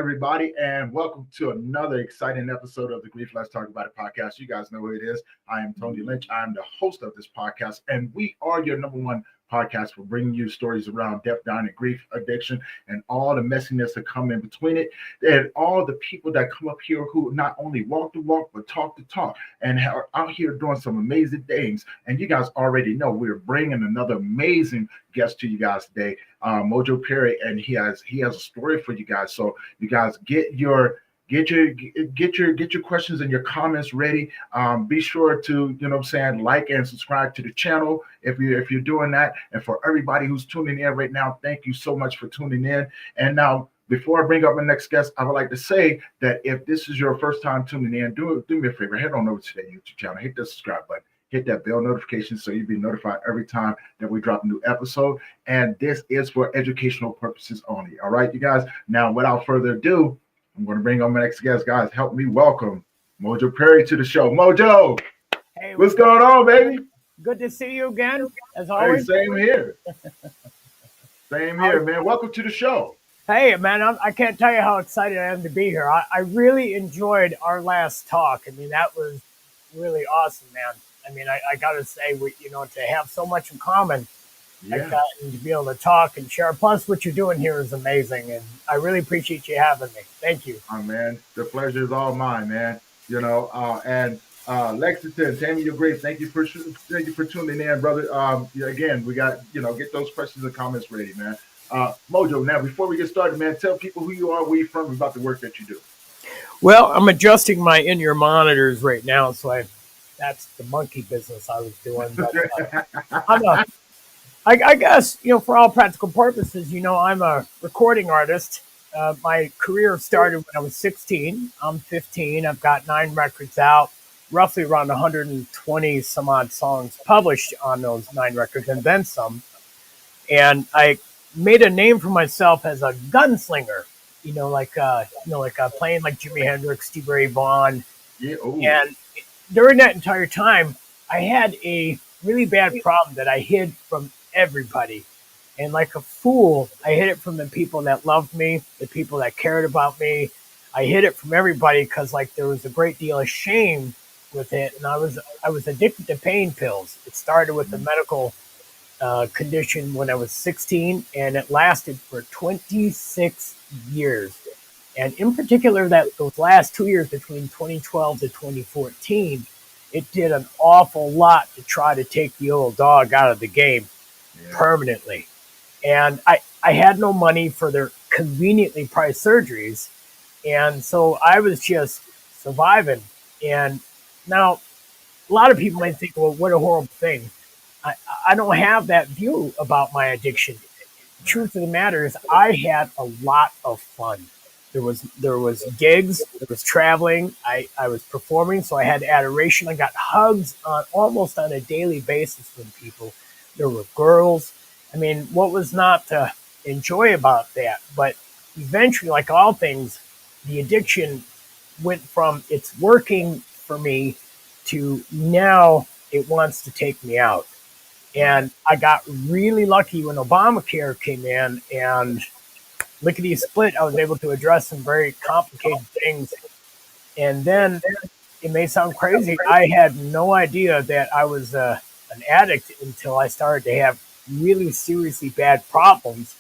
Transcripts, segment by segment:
everybody, and welcome to another exciting episode of the Grief Let's Talk About It podcast. You guys know who it is. I am Tony Lynch. I am the host of this podcast, and we are your number one podcast for bringing you stories around death, dying, and grief, addiction, and all the messiness that come in between it, and all the people that come up here who not only walk the walk, but talk the talk, and are out here doing some amazing things. And you guys already know we're bringing another amazing guest to you guys today, Mojo Perry, and he has a story for you guys. So you guys get your questions and your comments ready. Be sure to, like and subscribe to the channel if you're doing that. And for everybody who's tuning in right now, thank you so much for tuning in. And now, before I bring up my next guest, I would like to say that if this is your first time tuning in, do me a favor, head on over to the YouTube channel, hit the subscribe button, hit that bell notification so you'll be notified every time that we drop a new episode. And this is for educational purposes only. All right, you guys. Now, without further ado, I'm going to bring on my next guest. Guys, help me welcome Mojo Perry to the show. Mojo, hey, what's going on, baby? Good to see you again, as always. Hey, same here. Same here, man. Welcome to the show. Hey, man, I can't tell you how excited I am to be here. I really enjoyed our last talk. I mean, that was really awesome, man. I mean, I got to say, to have so much in common, I've gotten to be able to talk and share. Plus, what you're doing here is amazing, and I really appreciate you having me. Thank you. Oh, man, the pleasure is all mine, man. And Lexington, Tammy, you're great. Thank you for tuning in, brother. Again, we got get those questions and comments ready, man. Mojo, now before we get started, man, tell people who you are, where you're from, about the work that you do. Well, I'm adjusting my in-ear monitors right now, so that's the monkey business I was doing. But, I guess, for all practical purposes, I'm a recording artist. My career started when I was 16. I'm 15. I've got 9 records out, roughly around 120 some odd songs published on those 9 records, and then some. And I made a name for myself as a gunslinger, playing like Jimi Hendrix, Stevie Ray Vaughan. Yeah. Ooh. And during that entire time, I had a really bad problem that I hid from everybody. And like a fool, I hid it from the people that loved me, the people that cared about me. I hid it from everybody because there was a great deal of shame with it. And I was addicted to pain pills. It started with a medical condition when I was 16, and it lasted for 26 years. And in particular, those last 2 years between 2012 to 2014, it did an awful lot to try to take the old dog out of the game permanently. And I had no money for their conveniently priced surgeries. And so I was just surviving. And now a lot of people might think, well, what a horrible thing. I don't have that view about my addiction. The truth of the matter is I had a lot of fun. There was gigs, there was traveling, I was performing, so I had adoration. I got hugs almost on a daily basis from people. There were girls. I mean, what was not to enjoy about that? But eventually, like all things, the addiction went from it's working for me to now it wants to take me out. And I got really lucky when Obamacare came in, and lickety split, I was able to address some very complicated things. And then it may sound crazy, I had no idea that I was an addict until I started to have really seriously bad problems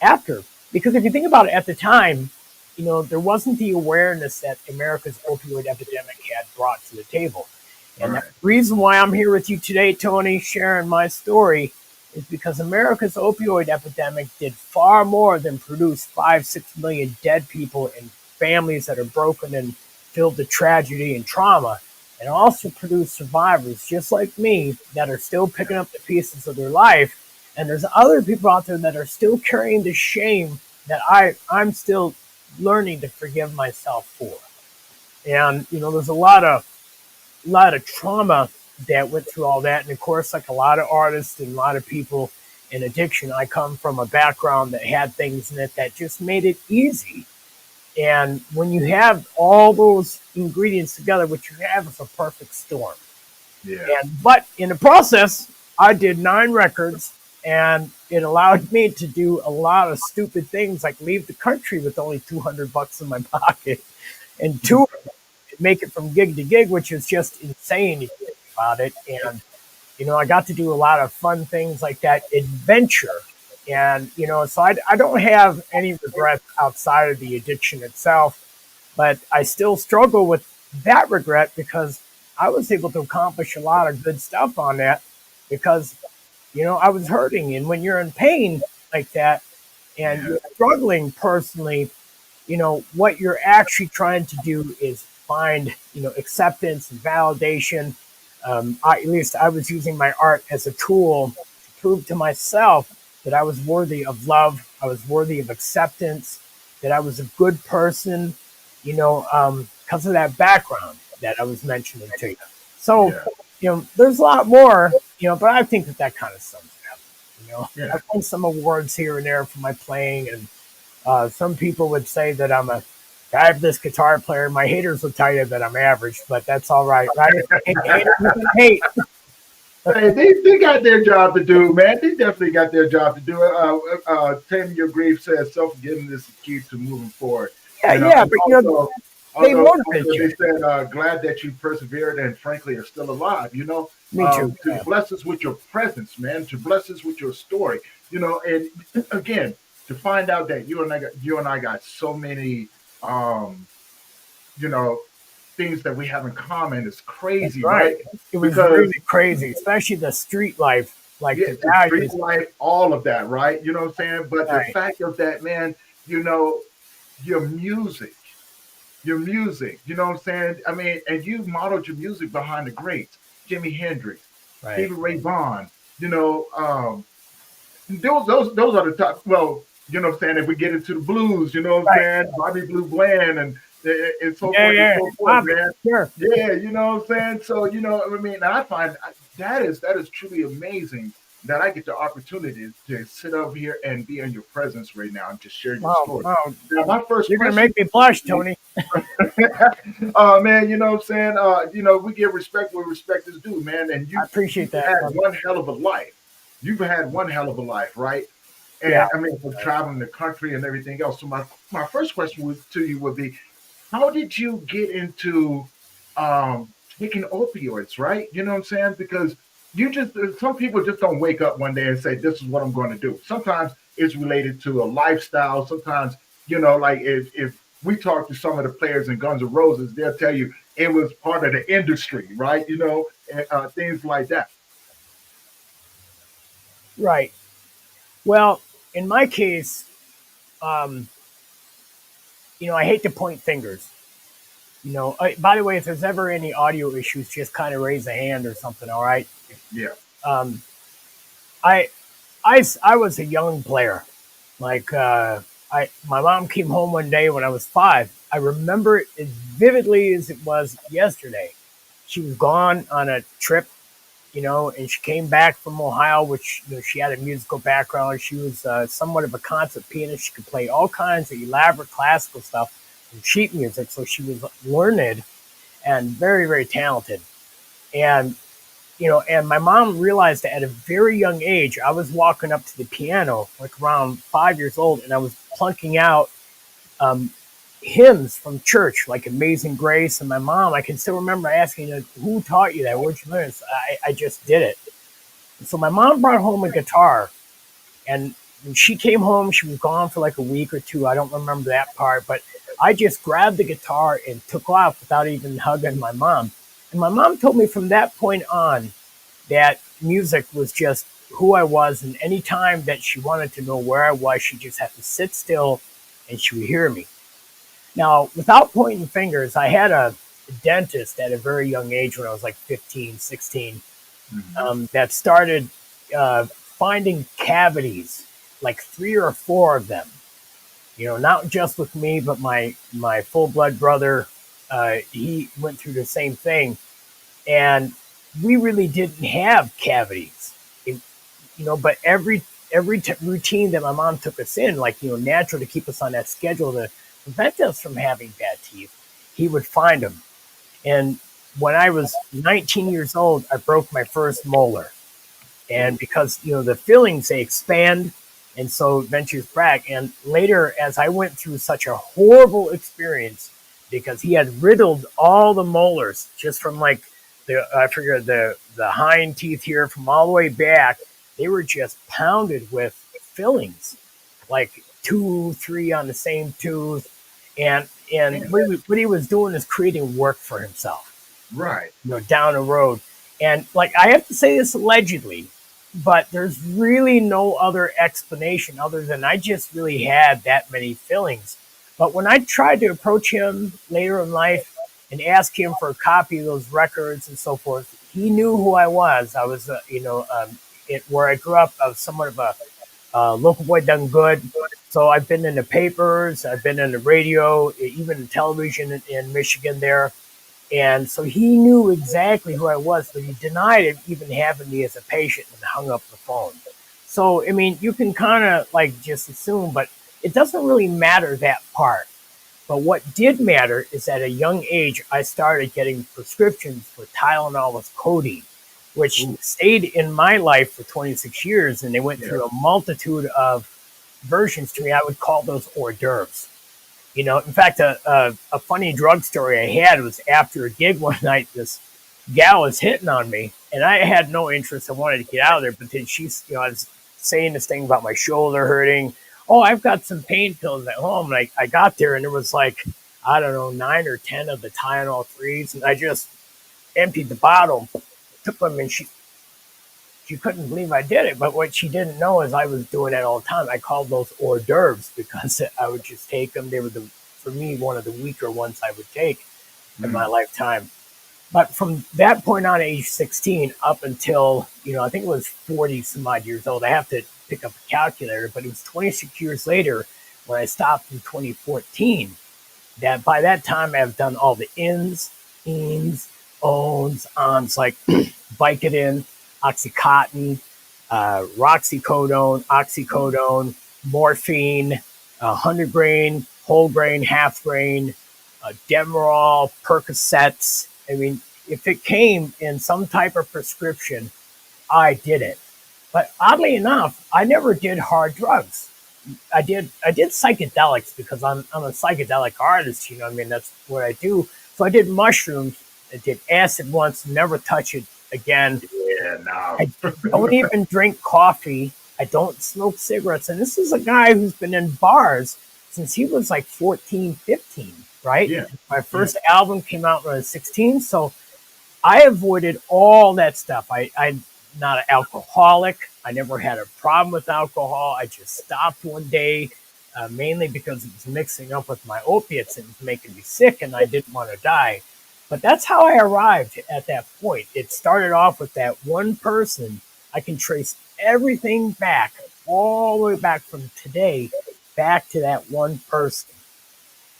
after. Because if you think about it, at the time, there wasn't the awareness that America's opioid epidemic had brought to the table. And the reason why I'm here with you today, Tony, sharing my story, is because America's opioid epidemic did far more than produce 5-6 million dead people and families that are broken and filled with tragedy and trauma, and also produced survivors just like me that are still picking up the pieces of their life. And there's other people out there that are still carrying the shame that I'm still learning to forgive myself for. And, there's a lot of trauma that went through all that. And of course, like a lot of artists and a lot of people in addiction, I come from a background that had things in it that just made it easy. And when you have all those ingredients together, what you have is a perfect storm. Yeah. But in the process, I did 9 records, and it allowed me to do a lot of stupid things, like leave the country with only $200 in my pocket, and two, make it from gig to gig, which is just insane if you think about it. And I got to do a lot of fun things like that, adventure. And, so I don't have any regrets outside of the addiction itself, but I still struggle with that regret because I was able to accomplish a lot of good stuff on that because, I was hurting. And when you're in pain like that and you're struggling personally, what you're actually trying to do is find, acceptance and validation. At least I was using my art as a tool to prove to myself that I was worthy of love, I was worthy of acceptance, that I was a good person, because of that background that I was mentioning to you. So, there's a lot more, but I think that kind of sums it up. I've won some awards here and there for my playing, and some people would say that I'm a fabulous guitar player. My haters will tell you that I'm average, but that's all right. Haters can hate. Hey, they got their job to do, man. They definitely got their job to do. Taming Your Grief says self-forgiveness is key to moving forward. But also, they also you. They said, glad that you persevered and frankly are still alive. Me too. To bless us with your presence, man. To bless us with your story. And again, to find out that you and I got so many, things that we have in common is crazy, right? It was really crazy, especially the street life, like the street life, all of that, right? You know what I'm saying? But the fact of that, man, your music, you know what I'm saying? I mean, and you modeled your music behind the greats, Jimi Hendrix, Stevie Ray Vaughan, those are the top. Well, you know what I'm saying? If we get into the blues, you know what I'm saying? Bobby Blue Bland and so forth and so forth, man. Sure. Yeah, you know what I'm saying? So, I mean, I find that is truly amazing that I get the opportunity to sit over here and be in your presence right now and just share your story. Wow. Now, my first You're going to make me blush, Tony. Man, you know what I'm saying? We give respect where respect is due, man. And I appreciate that. Had one hell of a life. You've had one hell of a life, right? And I mean, for traveling the country and everything else. So my first question to you would be, how did you get into taking opioids, right? You know what I'm saying? Because some people just don't wake up one day and say, this is what I'm going to do. Sometimes it's related to a lifestyle. Sometimes, like if we talk to some of the players in Guns N' Roses, they'll tell you it was part of the industry, right? And things like that. Right. Well, in my case, I hate to point fingers. By the way, if there's ever any audio issues, just kind of raise a hand or something. All right. Yeah. I was a young player. Like my mom came home one day when I was 5. I remember it as vividly as it was yesterday. She was gone on a trip, and she came back from Ohio, which she had a musical background. She was somewhat of a concert pianist. She could play all kinds of elaborate classical stuff and sheet music, so she was learned and very, very talented. And and my mom realized that at a very young age, I was walking up to the piano, like around 5 years old, and I was plunking out hymns from church, like Amazing Grace. And my mom, I can still remember asking her, who taught you that? Where'd you learn? So I just did it. And so my mom brought home a guitar, and when she came home, she was gone for like a week or two. I don't remember that part, but I just grabbed the guitar and took off without even hugging my mom. And my mom told me from that point on that music was just who I was. And any time that she wanted to know where I was, she just had to sit still and she would hear me. Now, without pointing fingers, I had a dentist at a very young age when I was like 15, 16, that started finding cavities, like 3 or 4 of them. Not just with me, but my full blood brother, he went through the same thing. And we really didn't have cavities, but every routine that my mom took us in, like, natural to keep us on that schedule to prevent us from having bad teeth, he would find them. And when I was 19 years old, I broke my first molar. And because, the feelings, they expand, and so ventures back. And later, as I went through such a horrible experience, because he had riddled all the molars just from like I figure the hind teeth here from all the way back, they were just pounded with fillings, like two, three on the same tooth. And Damn. what he was doing is creating work for himself, Right. down the road. And like, I have to say this allegedly, but there's really no other explanation other than I just really had that many fillings. But when I tried to approach him later in life and ask him for a copy of those records and so forth, he knew who I was. I was, where I grew up, I was somewhat of a local boy done good. So I've been in the papers, I've been in the radio, even television in Michigan there. And so he knew exactly who I was, but he denied even having me as a patient and hung up the phone. So, I mean, you can kind of like just assume, but it doesn't really matter that part. But what did matter is at a young age, I started getting prescriptions for Tylenol with codeine, which Ooh. stayed in my life for 26 years. And they went Yeah. through a multitude of versions to me. I would call those hors d'oeuvres. In fact, a funny drug story I had was after a gig one night, this gal was hitting on me, and I had no interest. I wanted to get out of there, but then I was saying this thing about my shoulder hurting. Oh, I've got some pain pills at home. And I got there, and there was like, I don't know, 9 or 10 of the Tylenol threes, and I just emptied the bottle, took them, and she couldn't believe I did it. But what she didn't know is I was doing it all the time. I called those hors d'oeuvres because I would just take them. They were, for me, one of the weaker ones I would take in my lifetime. But from that point on, age 16, up until, I think it was 40 some odd years old, I have to pick up a calculator, but it was 26 years later when I stopped in 2014, that by that time I've done all the ins, eans, ons, ons, like Vicodin, Oxycontin, Roxycodone, Oxycodone, morphine, 100 grain, whole grain, half grain, Demerol, Percocets. I mean, if it came in some type of prescription, I did it. But oddly enough, I never did hard drugs. I did psychedelics because I'm a psychedelic artist. I mean, that's what I do. So I did mushrooms. I did acid once. Never touch it again. Yeah. No. I don't even drink coffee. I don't smoke cigarettes. And this is a guy who's been in bars since he was like 14, 15, right? Yeah. My first album came out when I was 16. So I avoided all that stuff. I'm not an alcoholic. I never had a problem with alcohol. I just stopped one day, mainly because it was mixing up with my opiates and it was making me sick and I didn't want to die. But that's how I arrived at that point. It started off with that one person. I can trace everything back, all the way back from today, back to that one person.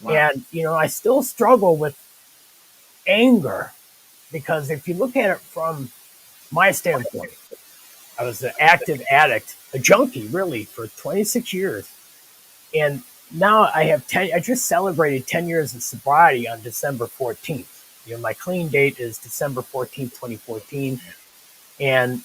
Wow. And, I still struggle with anger because if you look at it from my standpoint, I was an active addict, a junkie really, for 26 years. And now I have 10, I just celebrated 10 years of sobriety on December 14th. My clean date is December 14th, 2014. And,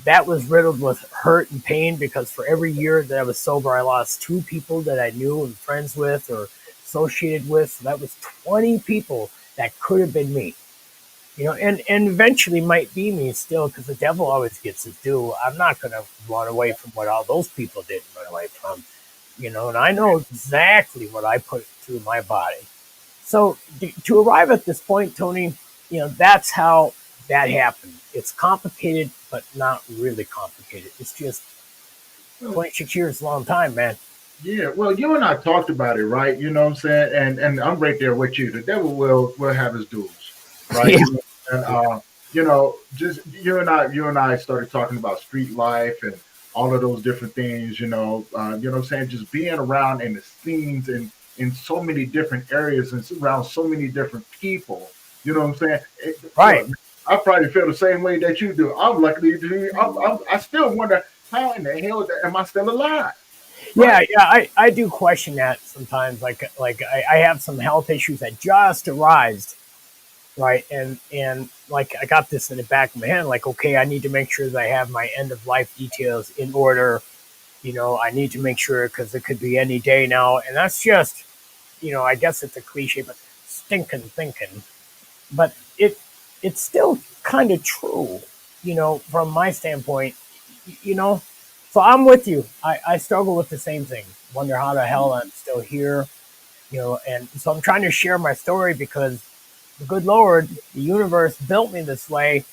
that was riddled with hurt and pain because for every year that I was sober, I lost 2 people that I knew and friends with or associated with. So that was 20 people that could have been me. And eventually might be me still because the devil always gets his due. I'm not going to run away from what all those people didn't run away from, and I know exactly what I put through my body. So to arrive at this point, Tony, that's how that happened. It's complicated, but not really complicated. It's just 26 years, a long time, man. Yeah, well, you and I talked about it, right? You know what I'm saying? And I'm right there with you. The devil will have his dues, right? Yeah. And just you and I started talking about street life and all of those different things. What I'm saying? Just being around in the scenes and in so many different areas and around so many different people. You know what I'm saying? Right. Look, I probably feel the same way that you do. I'm lucky to. I still wonder how in the hell am I still alive? Right? Yeah. I do question that sometimes. Like I have some health issues that just arised right? And like I got this in the back of my head, like, okay, I need to make sure that I have my end of life details in order. I need to make sure because it could be any day now, and that's just, I guess it's a cliche, but stinking thinking. But it's still kind of true, from my standpoint, you know. So I'm with you. I struggle with the same thing. Wonder how the hell I'm still here, and so I'm trying to share my story because the good Lord, the universe built me this way,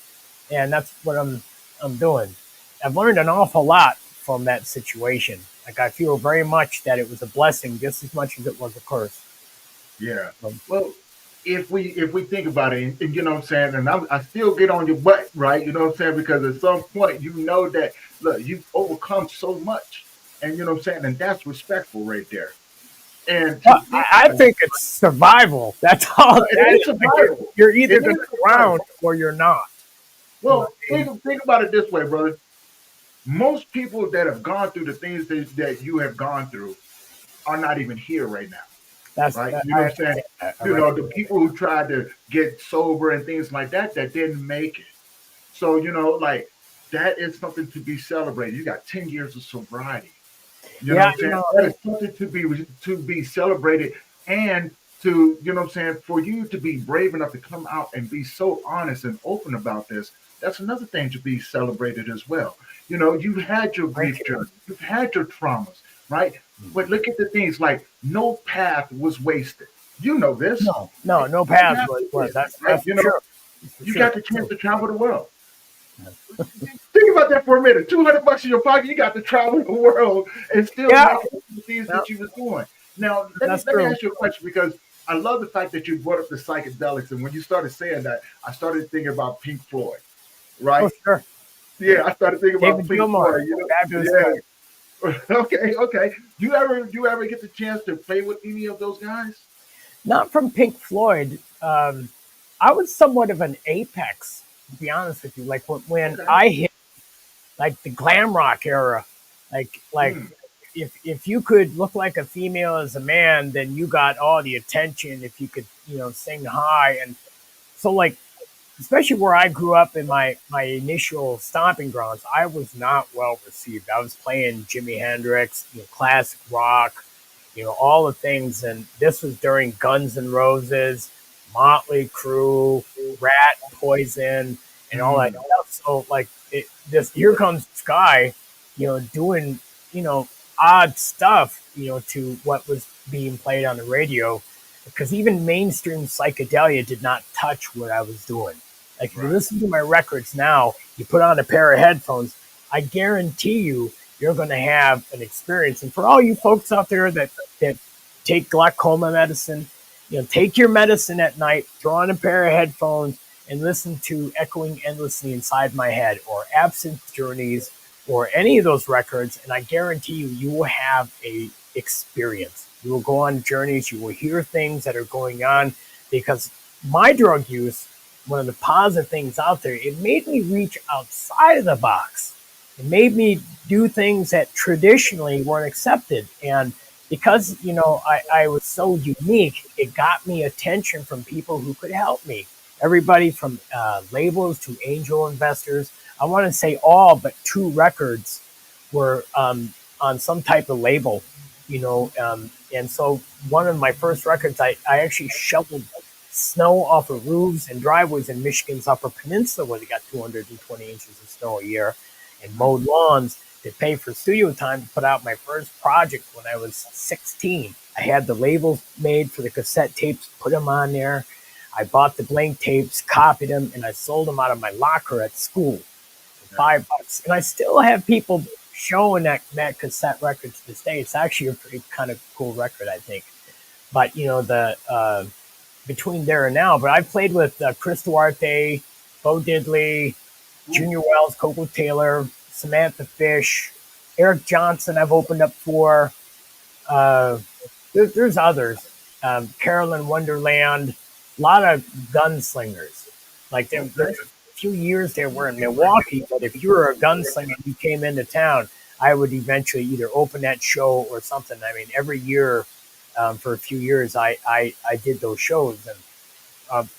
and that's what I'm doing. I've learned an awful lot from that situation. Like I feel very much that it was a blessing just as much as it was a curse. Yeah. So, Well, if we think about it, and you know what I'm saying, and I still get on your butt, right? You know what I'm saying, because at some point you know that look, you've overcome so much, and you know what I'm saying, and that's respectful right there. And to well, think I about it, think it's survival. That's all. it That is is, like survival. you're either It going is to drown survival. or you're not. You know what Well, I mean? think about it this way, brother. Most people that have gone through the things that you have gone through are not even here right now, right? You know I what I'm saying? understand that. I You know, the recognize people who tried to get sober and things like that didn't make it. So, like that is something to be celebrated. You got 10 years of sobriety. You know Yeah, what I'm saying? That is something to be celebrated and to, you know what I'm saying, for you to be brave enough to come out and be so honest and open about this, that's another thing to be celebrated as well. You've had your thank grief you. journey, you've had your traumas, right? But look at the things like no path was wasted. You know this. No, no, no No paths path was was. wasted, That's right? for sure. That's for You sure. got the chance to travel the world. Think about that for a minute. $200 in your pocket, you got to travel the world and still Yeah, make it the things yeah, that you was doing. Now, let me that's let me true. ask you a question because I love the fact that you brought up the psychedelics, and when you started saying that, I started thinking about Pink Floyd, Oh, right? sure. Yeah, I started thinking about David Pink Gilmour, Floyd. fabulous Yeah. player. Okay, okay. Do you ever get the chance to play with any of those guys? Not from Pink Floyd. I was somewhat of an apex, to be honest with you. Like when Okay. I hit like the glam rock era, like Mm, if you could look like a female as a man, then you got all the attention. If you could, sing high, and so like especially where I grew up in my initial stomping grounds, I was not well received. I was playing Jimi Hendrix, classic rock, all the things, and this was during Guns N' Roses, Motley Crue, Rat, Poison, and all that mm, stuff. So like this, here comes this guy, doing you know odd stuff, to what was being played on the radio, because even mainstream psychedelia did not touch what I was doing. Like if you right. listen to my records now, you put on a pair of headphones, I guarantee you're going to have an experience. And for all you folks out there that take glaucoma medicine, take your medicine at night, throw on a pair of headphones, and listen to Echoing Endlessly Inside My Head or Absence Journeys or any of those records, and I guarantee you will have a experience. You will go on journeys, you will hear things that are going on, because my drug use, one of the positive things out there, it made me reach outside of the box. It made me do things that traditionally weren't accepted. And because, I was so unique, it got me attention from people who could help me. Everybody from labels to angel investors. I want to say all but two records were on some type of label, and so one of my first records, I actually shoveled snow off of roofs and driveways in Michigan's Upper Peninsula where they got 220 inches of snow a year, and Mm, mowed lawns to pay for studio time to put out my first project when I was 16. I had the labels made for the cassette tapes, put them on there. I bought the blank tapes, copied them, and I sold them out of my locker at school for yeah. $5. And I still have people showing that cassette record to this day. It's actually a pretty kind of cool record, I think. But the between there and now. But I've played with Chris Duarte, Bo Diddley, Ooh, Junior Wells, Coco Taylor, Samantha Fish, Eric Johnson. I've opened up for. Uh, there's others. Carolyn Wonderland. A lot of gunslingers. Like okay. there's a few years there were in Milwaukee, but if you were a gunslinger and you came into town, I would eventually either open that show or something. I mean, every year for a few years, I did those shows, and um,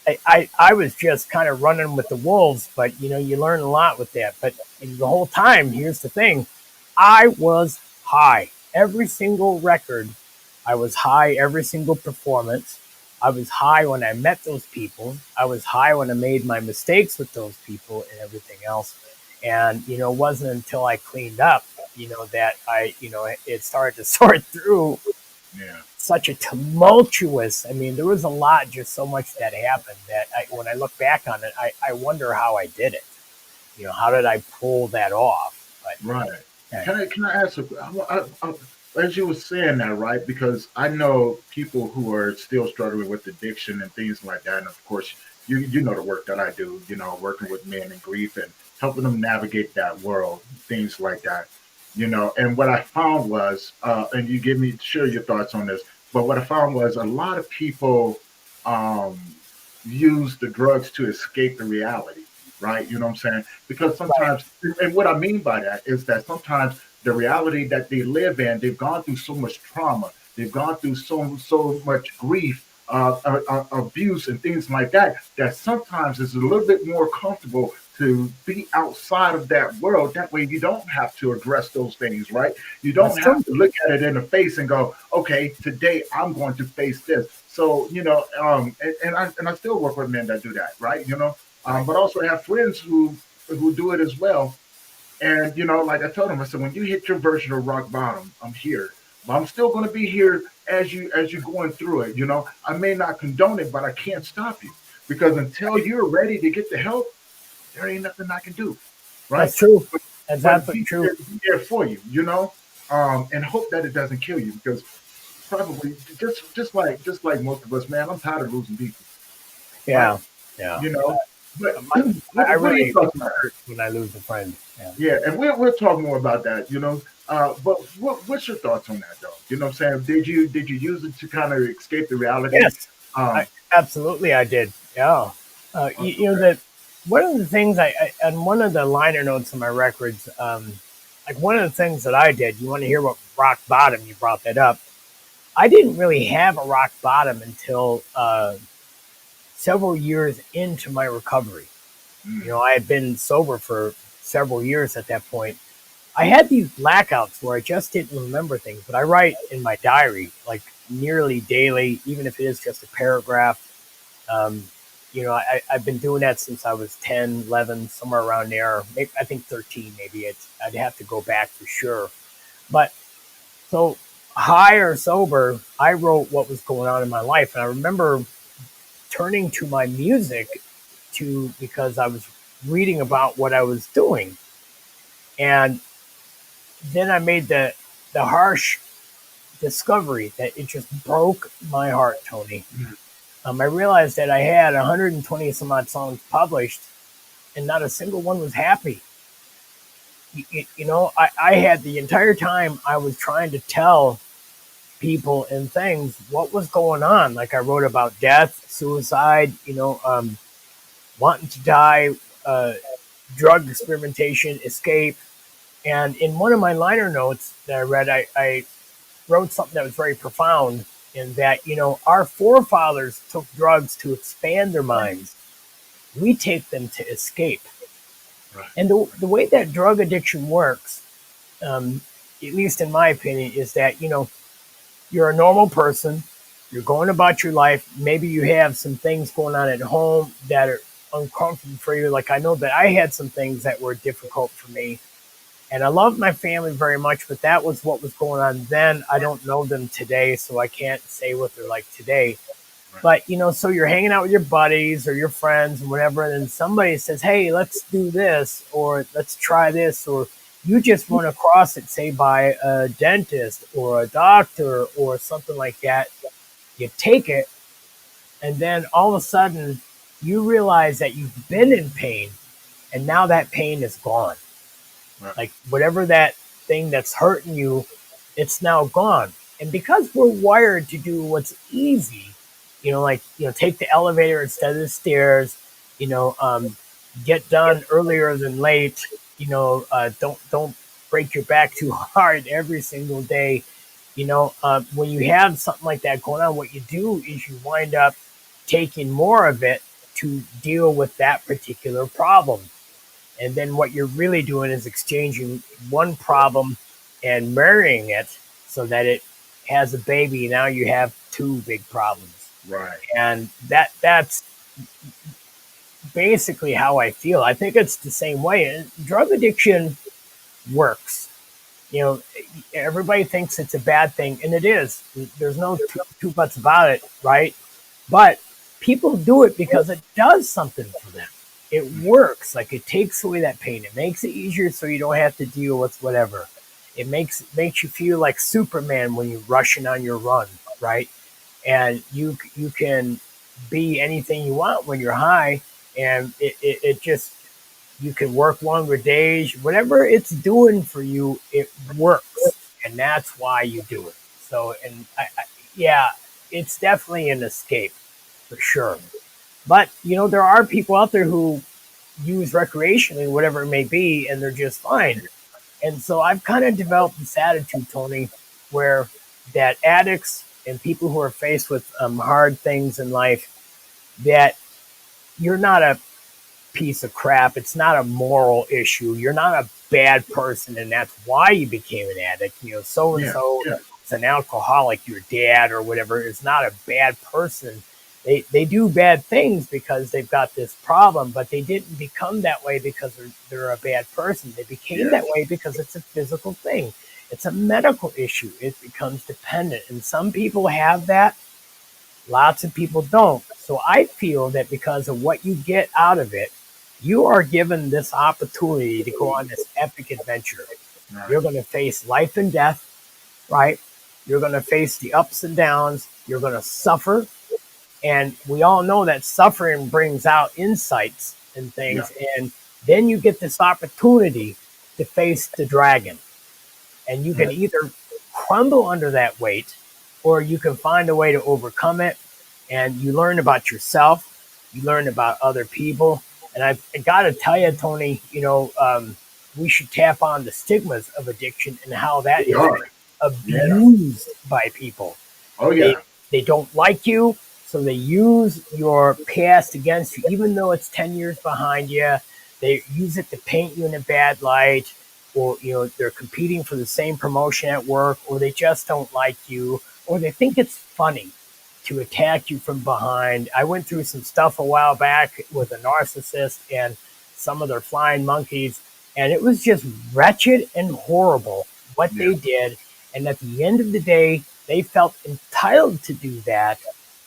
I was just kind of running with the wolves, but you learn a lot with that. But the whole time, here's the thing: I was high every single record. I was high every single performance. I was high when I met those people. I was high when I made my mistakes with those people and everything else. And it wasn't until I cleaned up, that it started to sort through Yeah. such a tumultuous. I mean, there was a lot, just so much that happened that when I look back on it, I wonder how I did it. How did I pull that off? Right. But Can I ask as you were saying that, right? Because I know people who are still struggling with addiction and things like that, and of course, you know the work that I do. Working with men in grief and helping them navigate that world, things like that. And what I found was, and you give me share your thoughts on this, but what I found was a lot of people um, use the drugs to escape the reality, right? You know what I'm saying? Because right, sometimes, and what I mean by that is that sometimes the reality that they live in, they've gone through so much trauma, they've gone through so much grief, abuse, and things like that. That sometimes it's a little bit more comfortable to be outside of that world. That way, you don't have to address those things, right? You that's don't have true. to look at it in the face and go, "Okay, today I'm going to face this." So and I still work with men that do that, right? Right. But also have friends who do it as well. And like I told him, I said, when you hit your version of rock bottom, I'm here. But I'm still going to be here as you're going through it. I may not condone it, but I can't stop you because until you're ready to get the help, there ain't nothing I can do, right? That's true. But That's but absolutely be true. there, be there for you, and hope that it doesn't kill you because probably just like most of us, man, I'm tired of losing people, right? Yeah, yeah. You know, but My, I what are your really thoughts on that? hurt when I lose a friend. Yeah. Yeah, and we'll talk more about that, but what's your thoughts on that, though? You know what I'm saying? Did you use it to kind of escape the reality? Yes, I Um, absolutely I did. Yeah. okay. That one of the things on one of the liner notes of my records, like one of the things that I did. You want to hear what rock bottom? You brought that up. I didn't really have a rock bottom until several years into my recovery. Mm, I had been sober for several years at that point. I had these blackouts where I just didn't remember things, but I write in my diary like nearly daily, even if it is just a paragraph. Um, I've been doing that since I was 10, 11, somewhere around there. Maybe, I think 13, maybe. I'd have to go back for sure. But so, high or sober, I wrote what was going on in my life. And I remember turning to my music because I was reading about what I was doing. And then I made the harsh discovery that it just broke my heart, Tony. mm, I realized that I had 120 some odd songs published, and not a single one was happy. I had the entire time I was trying to tell people and things what was going on. Like I wrote about death, suicide, wanting to die, uh, drug experimentation, escape. And in one of my liner notes that I read, I wrote something that was very profound in that, our forefathers took drugs to expand their minds. We take them to escape. right. And the way that drug addiction works, um, at least in my opinion, is that, you're a normal person, you're going about your life. Maybe you have some things going on at home that are uncomfortable for you. Like I know that I had some things that were difficult for me. And I love my family very much, but that was what was going on then. I don't know them today, so I can't say what they're like today. Right. But so you're hanging out with your buddies or your friends and whatever, and then somebody says, "Hey, let's do this," or "Let's try this," or you just run across it, say by a dentist or a doctor or something like that. You take it, and then all of a sudden, you realize that you've been in pain, and now that pain is gone. Right. Like whatever that thing that's hurting you, it's now gone. And because we're wired to do what's easy, like take the elevator instead of the stairs, you know, um, get done earlier than late, don't break your back too hard every single day. When you have something like that going on, what you do is you wind up taking more of it, to deal with that particular problem. And then what you're really doing is exchanging one problem and marrying it so that it has a baby. Now you have two big problems. Right. And that's basically how I feel. I think it's the same way. And drug addiction works. You know, everybody thinks it's a bad thing, and it is. There's no two buts about it, right? But people do it because it does something for them. It works. Like, it takes away that pain. It makes it easier so you don't have to deal with whatever. It makes you feel like Superman when you're rushing on your run, right? And you can be anything you want when you're high, and it just, you can work longer days. Whatever it's doing for you, it works, and that's why you do it. So, and yeah, it's definitely an escape for sure. But there are people out there who use recreationally, whatever it may be, and they're just fine. And so I've kind of developed this attitude, Tony, where that addicts and people who are faced with hard things in life, that you're not a piece of crap. It's not a moral issue. You're not a bad person, and that's why you became an addict. So and so is an alcoholic. Your dad or whatever is not a bad person. They do bad things because they've got this problem, but they didn't become that way because they're a bad person. They became that way because it's a physical thing. It's a medical issue. It becomes dependent, and some people have that. Lots of people don't. So I feel that because of what you get out of it, you are given this opportunity to go on this epic adventure. Right. You're going to face life and death, right? You're going to face the ups and downs. You're going to suffer. And we all know that suffering brings out insights and things. Yeah. And then you get this opportunity to face the dragon. And you can either crumble under that weight, or you can find a way to overcome it. And you learn about yourself. You learn about other people. And I got to tell you, Tony, we should tap on the stigmas of addiction and how that is abused by people. Oh, yeah. They don't like you, so they use your past against you, even though it's 10 years behind you. They use it to paint you in a bad light, or, they're competing for the same promotion at work, or they just don't like you, or they think it's funny to attack you from behind. I went through some stuff a while back with a narcissist and some of their flying monkeys, and it was just wretched and horrible what they did. And at the end of the day, they felt entitled to do that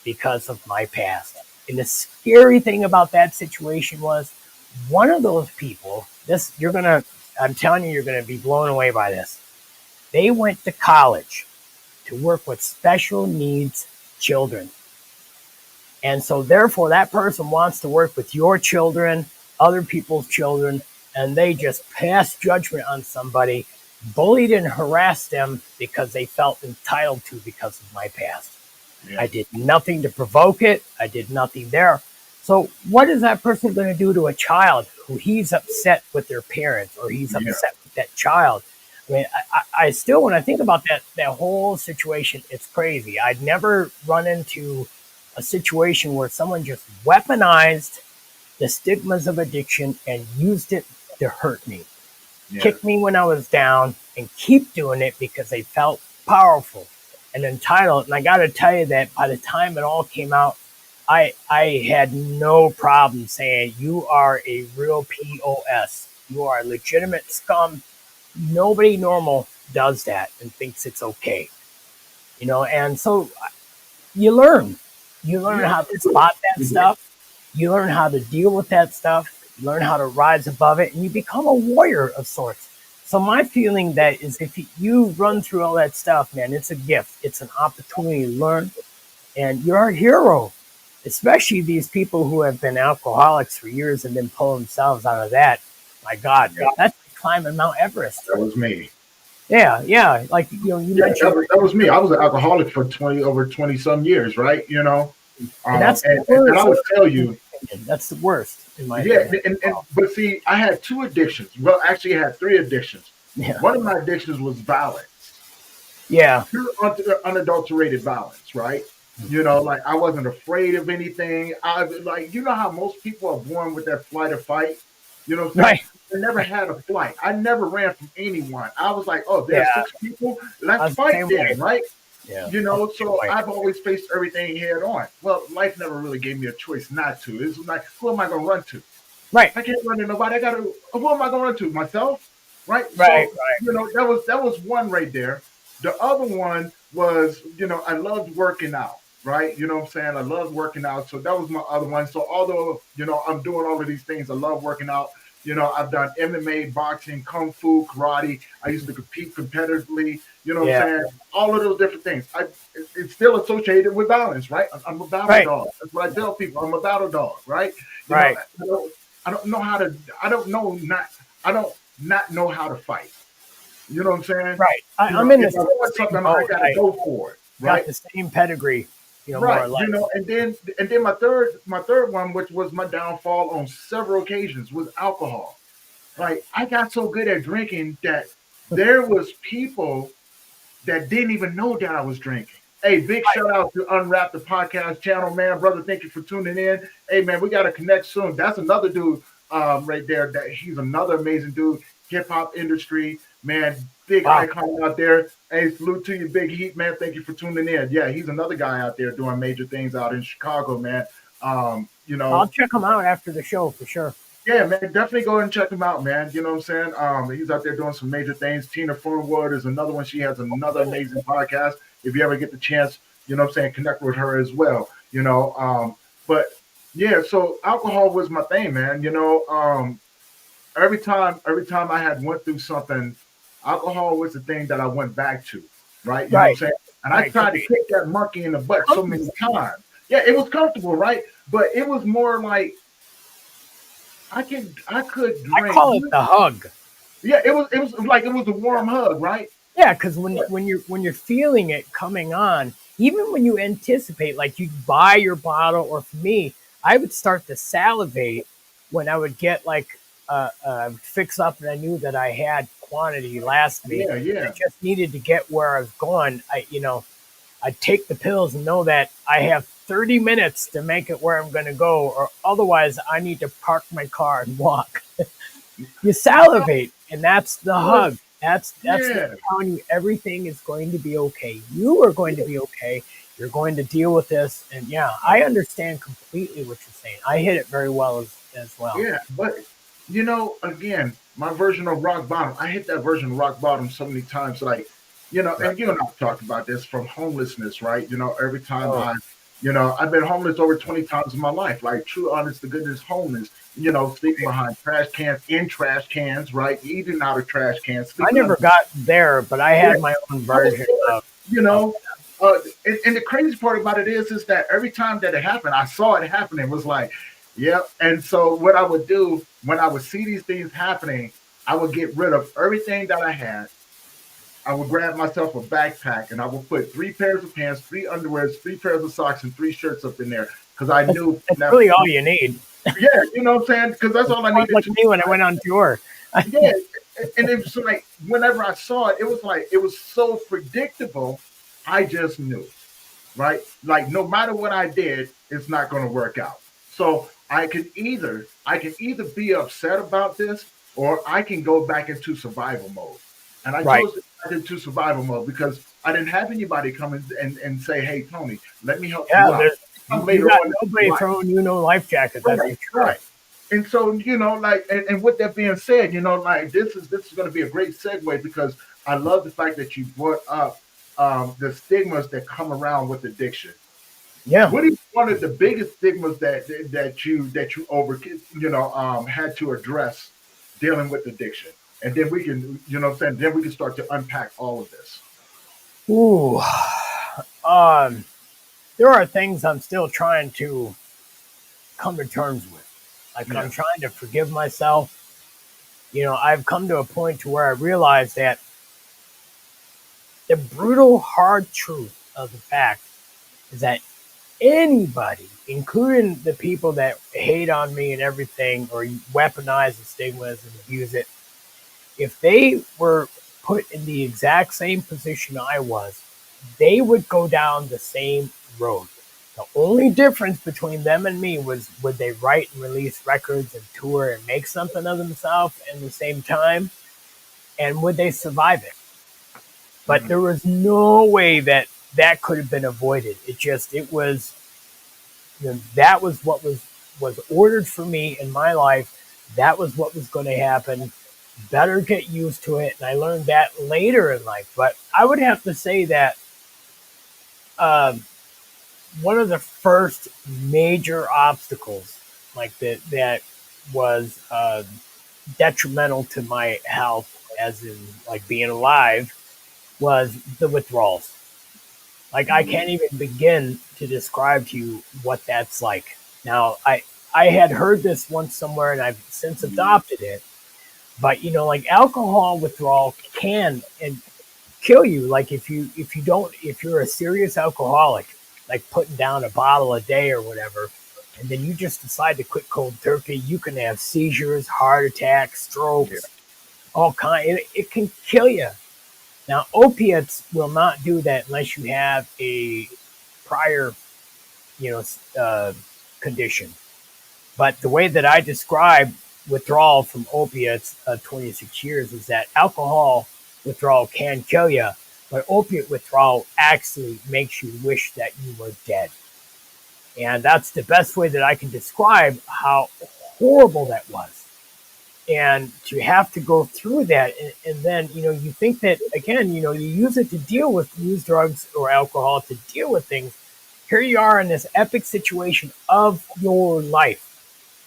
because of my past. And the scary thing about that situation was, one of those people, I'm telling you, you're going to be blown away by this. They went to college to work with special needs children. And so therefore that person wants to work with your children, other people's children, and they just pass judgment on somebody, bullied and harassed them because they felt entitled to because of my past. Yeah. I did nothing to provoke it. I did nothing there. So what is that person going to do to a child who he's upset with their parents, or he's upset with that child? I mean, I still, when I think about that whole situation, it's crazy. I'd never run into a situation where someone just weaponized the stigmas of addiction and used it to hurt me, kick me when I was down, and keep doing it because they felt powerful and entitled. And I got to tell you that by the time it all came out, I had no problem saying, you are a real POS. You are a legitimate scum. Nobody normal does that and thinks it's okay, and so you learn how to spot that stuff. You learn how to deal with that stuff. You learn how to rise above it, and you become a warrior of sorts. So my feeling that is, if you run through all that stuff, man, it's a gift. It's an opportunity to learn, and you're a hero, especially these people who have been alcoholics for years and then pull themselves out of that. My God, that's climbing Mount Everest. That was me. Yeah. Like, you mentioned. That was me. I was an alcoholic for over 20 some years, right? And that's the worst. And I would tell you, that's the worst in my opinion. But see, I had two addictions. Well, actually, I had three addictions. Yeah. One of my addictions was violence. Yeah. Pure unadulterated violence, right? Like I wasn't afraid of anything. I like, how most people are born with that flight or fight. You know what I'm saying? Right. I never had a flight. I never ran from anyone. I was like, oh, Yeah. there's six people. I Let's was the fight same then, way. right? Yeah. I was the same So way. I've always faced everything head on. Well, life never really gave me a choice not to. It's like, who am I going to run to? Right. I can't run to nobody. Who am I going to run to? Myself, right? Right. So, that was one right there. The other one was, I loved working out, right? You know what I'm saying? I loved working out. So that was my other one. So although, I'm doing all of these things, I love working out. I've done MMA, boxing, kung fu, karate. I used to compete competitively. You know what I'm Yeah. saying? All of those different things. It's still associated with violence, right? I'm a battle Right. dog. That's what I tell people. I'm a battle dog, right? You know, Right. I don't know how to. I don't know not. I don't not know how to fight. You know what I'm saying? Right. I'm in the If I want same something, I boat. got to I go for it, got right? the same pedigree, more Right. or less. And then my third one, which was my downfall on several occasions, was alcohol. Like I got so good at drinking that there was people that didn't even know that I was drinking. Hey, big shout out to Unwrap the Podcast channel, man. Brother, thank you for tuning in. Hey, man, we got to connect soon. That's another dude right there. That he's another amazing dude. Hip hop industry, man. Big Wow. icon out there. Hey, salute to you, Big Heat, man. Thank you for tuning in. Yeah, he's another guy out there doing major things out in Chicago, man. Um, you I'll know, check them out after the show for sure. yeah, man, definitely go and check him out, man. You know what I'm saying? He's out there doing some major things. Tina Fernwood is another one. She has another amazing podcast. If you ever get the chance, what I'm saying, connect with her as well. But yeah, so alcohol was my thing, man. Every time I had went through something, alcohol was the thing that I went back to, right? You know what I'm Right. saying? And I Right. tried to kick that monkey in the butt so many Comfortable. times. Yeah, it was comfortable, right? But it was more like I could I drink. call it the hug. Yeah, it was like it was a warm hug, right? Yeah, because when But when you're feeling it coming on, even when you anticipate, like you buy your bottle, or for me, I would start to salivate when I would get like I would fix up, and I knew that I had quantity last me. yeah, I yeah, just needed to get where I was going. I'd take the pills and know that I have 30 minutes to make it where I'm going to go, or otherwise I need to park my car and walk. You salivate, and that's the yeah, hug. That's them yeah, telling you everything is going to be okay. You are going to be okay. You're going to deal with this, and yeah, I understand completely what you're saying. I hit it very well as well. yeah. But again, my version of rock bottom. I hit that version of rock bottom so many times. Like, Right. and you and I've talked about this from homelessness, right? Every time Oh, I've been homeless over 20 times in my life. Like true, honest to goodness, homeless. Sleeping behind trash cans, in trash cans, right? Eating out of trash cans, I sleeping on. never got there, but I Yeah, had my own I was version there, of you of know. And the crazy part about it is that every time that it happened, I saw it happening. It was like, yep. And so what I would do when I would see these things happening, I would get rid of everything that I had. I would grab myself a backpack and I would put three pairs of pants, three underwears, three pairs of socks, and three shirts up in there because I that's, knew that's that. really all you need. Yeah, you know what I'm saying? Because that's all I Sounds needed like to. me when I went on tour. Yeah, and it was like whenever I saw it, it was like it was so predictable. I just knew, right? Like no matter what I did, it's not going to work out. So I can either be upset about this, or I can go back into survival mode. And I Right. chose to go into survival mode because I didn't have anybody come in and say, "Hey, Tony, let me help Yeah, you out." there's Come you later got on in nobody life. throwing you no life jacket. That's Right, for sure. right. And so, like, and with that being said, like this is going to be a great segue because I love the fact that you brought up the stigmas that come around with addiction. Yeah. What is one of the biggest stigmas that you over had to address dealing with addiction? And then we can, what I'm saying, then we can start to unpack all of this. Ooh. Um. There are things I'm still trying to come to terms with. Like Yeah, I'm trying to forgive myself. I've come to a point to where I realize that the brutal, hard truth of the fact is that anybody, including the people that hate on me and everything, or weaponize the stigmas and abuse it, if they were put in the exact same position I was, they would go down the same road. The only difference between them and me was would they write and release records and tour and make something of themselves in the same time, and would they survive it? But Mm. there was no way that that could have been avoided. It was, that was what was ordered for me in my life. That was what was going to happen. Better get used to it. And I learned that later in life. But I would have to say that um, one of the first major obstacles like that was detrimental to my health, as in like being alive, was the withdrawals. Like I can't even begin to describe to you what that's like. Now I had heard this once somewhere and I've since adopted it. But like alcohol withdrawal can and kill you. Like if you're a serious alcoholic, like putting down a bottle a day or whatever, and then you just decide to quit cold turkey, you can have seizures, heart attacks, Yeah. strokes, all kind. It can kill you. Now opiates will not do that unless you have a prior, you know, uh, condition. But the way that I describe withdrawal from opiates, 26 years, is that alcohol withdrawal can kill you, but opiate withdrawal actually makes you wish that you were dead. And that's the best way that I can describe how horrible that was. And to have to go through that, and then, you think that, again, you use it to use drugs or alcohol to deal with things. Here you are in this epic situation of your life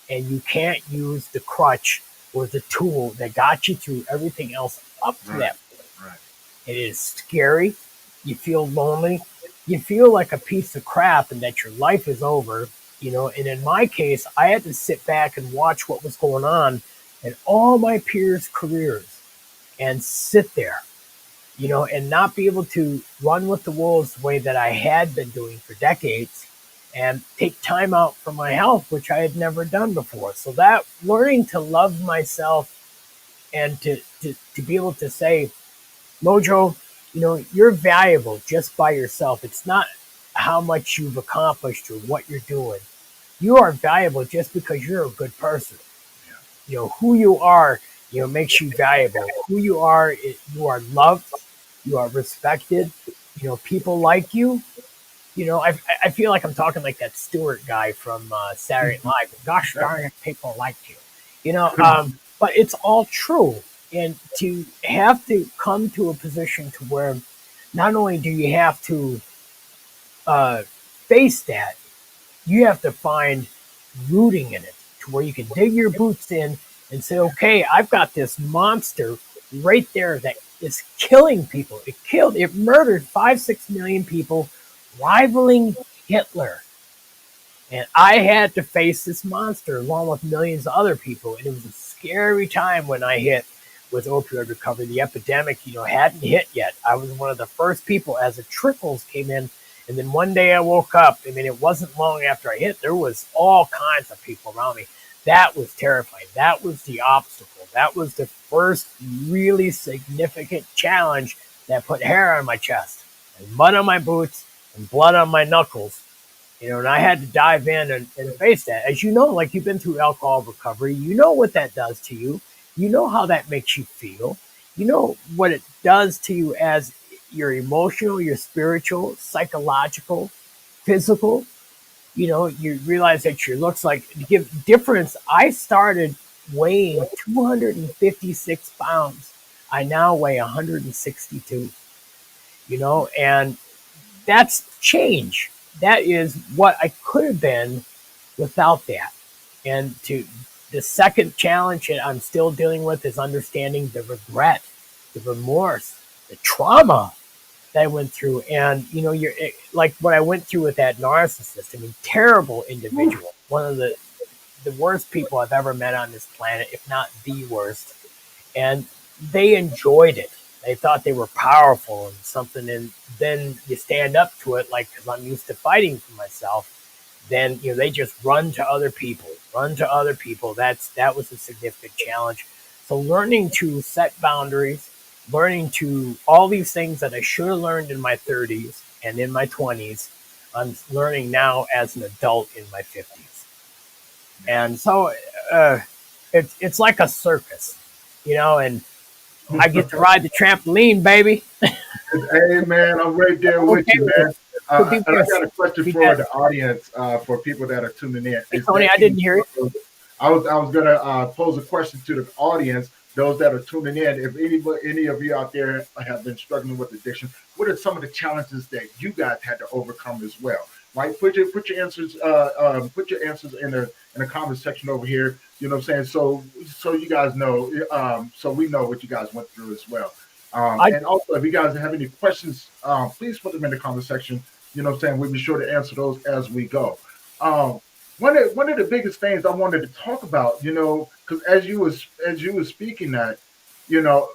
and you can't use the crutch or the tool that got you through everything else up to Right. that point. Right. It is scary. You feel lonely. You feel like a piece of crap and that your life is over. And in my case, I had to sit back and watch what was going on in all my peers' careers and sit there, and not be able to run with the wolves the way that I had been doing for decades and take time out for my health, which I had never done before. So that learning to love myself and to be able to say, Mojo, you're valuable just by yourself. It's not how much you've accomplished or what you're doing. You are valuable just because you're a good person. Yeah. Who you are, makes you valuable. Who you are, you are loved, you are respected. People like you. I feel like I'm talking like that Stewart guy from Saturday Night Live. Gosh darn it, people like you. But it's all true. And to have to come to a position to where not only do you have to face that, you have to find rooting in it to where you can dig your boots in and say, okay, I've got this monster right there that is killing people. It murdered 5-6 million people, rivaling Hitler. And I had to face this monster along with millions of other people. And it was a scary time when I hit with opioid recovery. The epidemic, hadn't hit yet. I was one of the first people as the trickles came in. And then one day I woke up. I mean, it wasn't long after I hit. There was all kinds of people around me. That was terrifying. That was the obstacle. That was the first really significant challenge that put hair on my chest and mud on my boots and blood on my knuckles. And I had to dive in and face that. As you know, like you've been through alcohol recovery, you know what that does to you. You know how that makes you feel. You know what it does to you as your emotional, your spiritual, psychological, physical. You realize that your looks like to give difference. I started weighing 256 pounds. I now weigh 162, and that's change. That is what I could have been without that. And to the second challenge that I'm still dealing with is understanding the regret, the remorse, the trauma that I went through. And you're like what I went through with that narcissist. I mean, terrible individual, one of the worst people I've ever met on this planet, if not the worst. And they enjoyed it. They thought they were powerful and something, and then you stand up to it, like because I'm used to fighting for myself. Then they just run to other people, run to other people. That was a significant challenge. So learning to set boundaries, learning to all these things that I should have learned in my 30s and in my 20s, I'm learning now as an adult in my 50s. And so it's like a circus, and I get to ride the trampoline, baby. Hey man, I'm right there with Okay, you, man. could be And I worse. got a question Be for better. the audience, for people that are tuning in. Hey, Is Tony, there I any didn't hear you. I was gonna pose a question to the audience, those that are tuning in. If any of you out there have been struggling with addiction, what are some of the challenges that you guys had to overcome as well? Right, put your answers in the comment section over here. You know what I'm saying? So you guys know, so we know what you guys went through as well. I And also, if you guys have any questions, please put them in the comment section. You know what I'm saying? We'll be sure to answer those as we go. Um, one of the biggest things I wanted to talk about, because as you was speaking that, you know,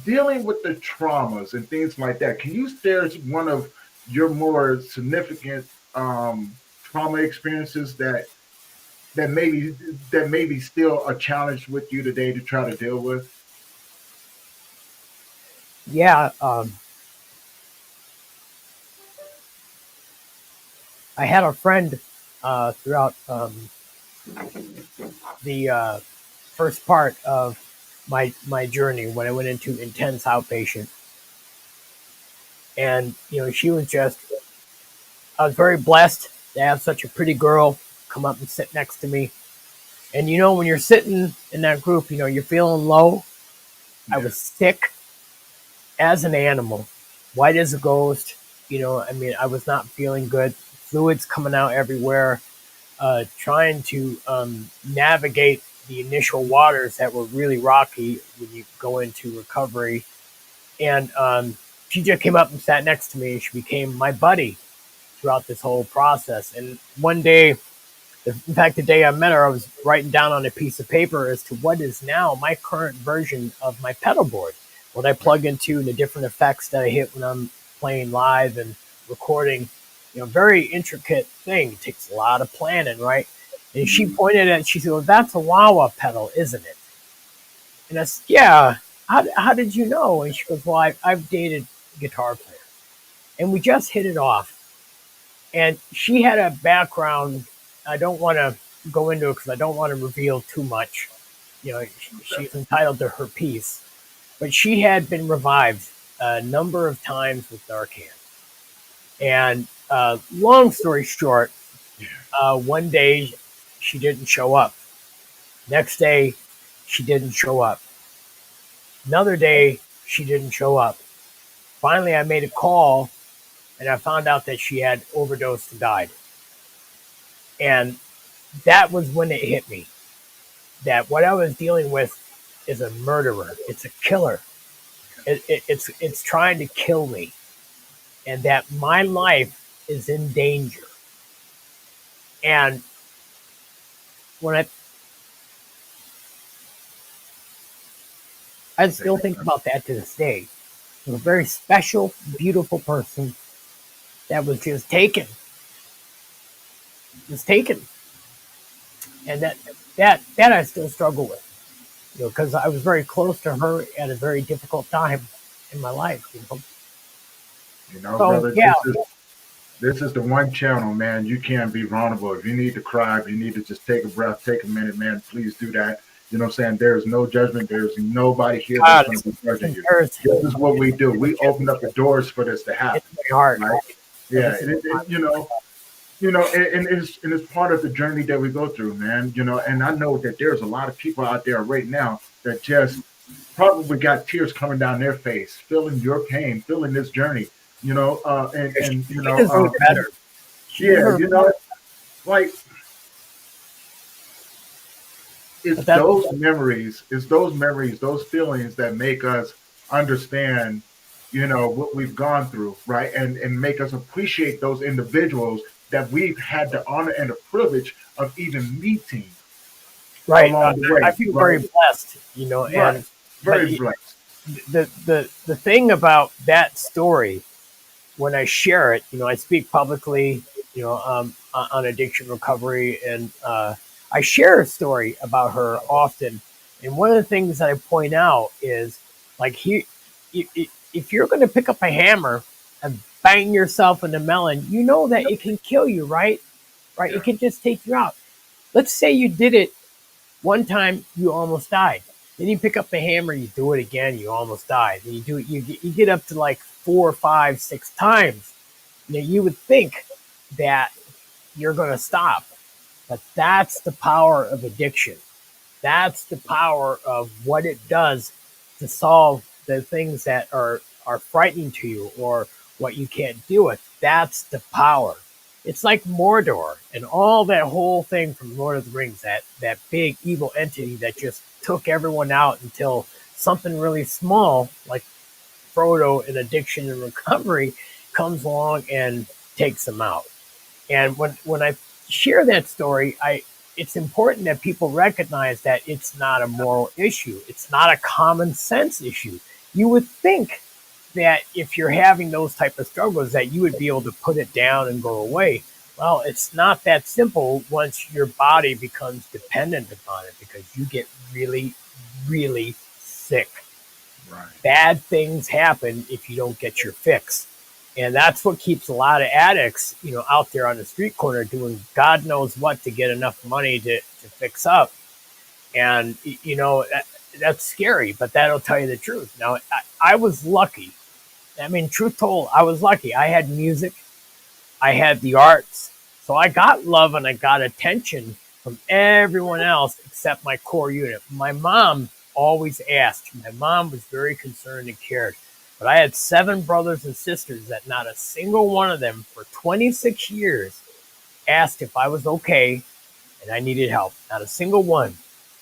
dealing with the traumas and things like that. Can you share one of your more significant trauma experiences that maybe that maybe still a challenge with you today to try to deal with? Yeah, I had a friend throughout the first part of my journey when I went into intense outpatient, and she was just. I was very blessed to have such a pretty girl come up and sit next to me. And when you're sitting in that group, you're feeling low. I Yeah. was sick as an animal, white as a ghost. I mean, I was not feeling good. Fluids coming out everywhere. Trying to navigate the initial waters that were really rocky when you go into recovery. And she just came up and sat next to me. She became my buddy throughout this whole process. And one day, in fact, the day I met her, I was writing down on a piece of paper as to what is now my current version of my pedal board, what I plug into, and the different effects that I hit when I'm playing live and recording. Very intricate thing. It takes a lot of planning, right? And she Mhm. pointed at, she said, "Well, that's a wah wah pedal, isn't it?" And I said, "Yeah. How did you know?" And she goes, "Well, I've dated guitar players, and we just hit it off." And she had a background. I don't want to go into it because I don't want to reveal too much. She's entitled to her piece, but she had been revived a number of times with Narcan. And long story short, one day she didn't show up. Next day, she didn't show up. Another day, she didn't show up. Finally, I made a call and I found out that she had overdosed and died. And that was when it hit me that what I was dealing with is a murderer. It's a killer. It's trying to kill me, and that my life is in danger. And when I still think about that to this day. It was a very special, beautiful person that was just taken, and that I still struggle with. Because I was very close to her at a very difficult time in my life. So Brother, yeah, this is the one channel, man. You can't be vulnerable. If you need to cry, if you need to just take a breath, take a minute, man, please do that. You know what I'm saying? There is no judgment. There's nobody here that's God, going to be judging you. comparison. This is what we do. We open up the doors for this to It's happen, my heart. right? So Yeah, this is and it's part of the journey that we go through, man. And I know that there's a lot of people out there right now that just probably got tears coming down their face, feeling your pain, feeling this journey. she deserves better. She Yeah, deserves better. like But it's that's those memories, those feelings that make us understand, what we've gone through, right? And make us appreciate those individuals that we've had the honor and the privilege of even meeting right. along the I way, feel very right? blessed, Right. and but Very blessed. the thing about that story when I share it, I speak publicly, on addiction recovery, and I share a story about her often. And one of the things that I point out is like if you're going to pick up a hammer and bang yourself in the melon, you know that it can kill you, right? Right? It Yeah. can just take you out. Let's say you did it one time, you almost died. Then you pick up the hammer, you do it again, you almost died. Then you do it, you get up to like 4, 5, 6 times. Now you would think that you're going to stop, but that's the power of addiction. That's the power of what it does to solve the things that are frightening to you or what you can't deal with. That's the power. It's like Mordor and all that whole thing from Lord of the Rings, that big evil entity that just took everyone out until something really small like Frodo in addiction and recovery comes along and takes them out. And when I share that story, I it's important that people recognize that it's not a moral issue. It's not a common sense issue. You would think that if you're having those type of struggles that you would be able to put it down and go away. Well, it's not that simple once your body becomes dependent upon it because you get really, really sick. Right. Bad things happen if you don't get your fix. And that's what keeps a lot of addicts, out there on the street corner doing God knows what to get enough money to fix up. And, that's scary, but that'll tell you the truth. Now, I was lucky. I mean, truth told, I was lucky. I had music, I had the arts. So I got love and I got attention from everyone else except my core unit. My mom always asked. My mom was very concerned and cared. But I had 7 brothers and sisters that not a single one of them for 26 years asked if I was okay and I needed help. Not a single one.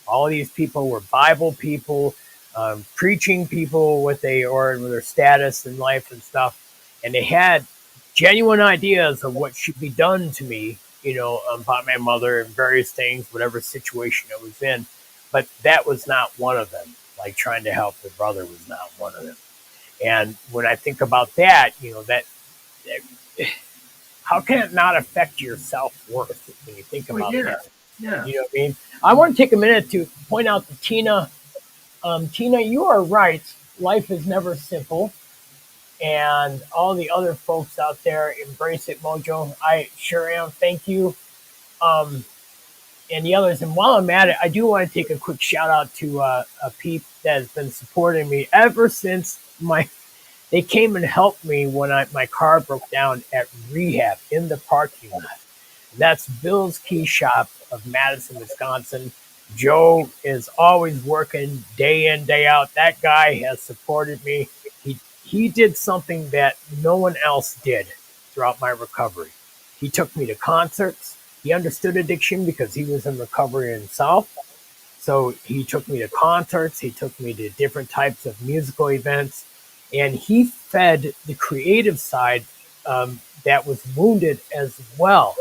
All of these people were Bible people, preaching people, what they or with their status in life and stuff. And they had genuine ideas of what should be done to me, about my mother and various things, whatever situation I was in. But that was not one of them. Like trying to help the brother was not one of them. And when I think about that, that how can it not affect your self worth when you think Well, about yeah. that? Yeah. You know what I mean? I want to take a minute to point out to Tina. Tina, you are right. Life is never simple. And all the other folks out there, embrace it, Mojo. I sure am. Thank you. Um, and the others. And while I'm at it, I do want to take a quick shout out to a peep that has been supporting me ever since they came and helped me when my car broke down at rehab in the parking lot. And that's Bill's Key Shop of Madison, Wisconsin. Joe is always working day in, day out. That guy has supported me. He did something that no one else did throughout my recovery. He took me to concerts. He understood addiction because he was in recovery himself. So he took me to concerts. He took me to different types of musical events. And he fed the creative side that was wounded as well,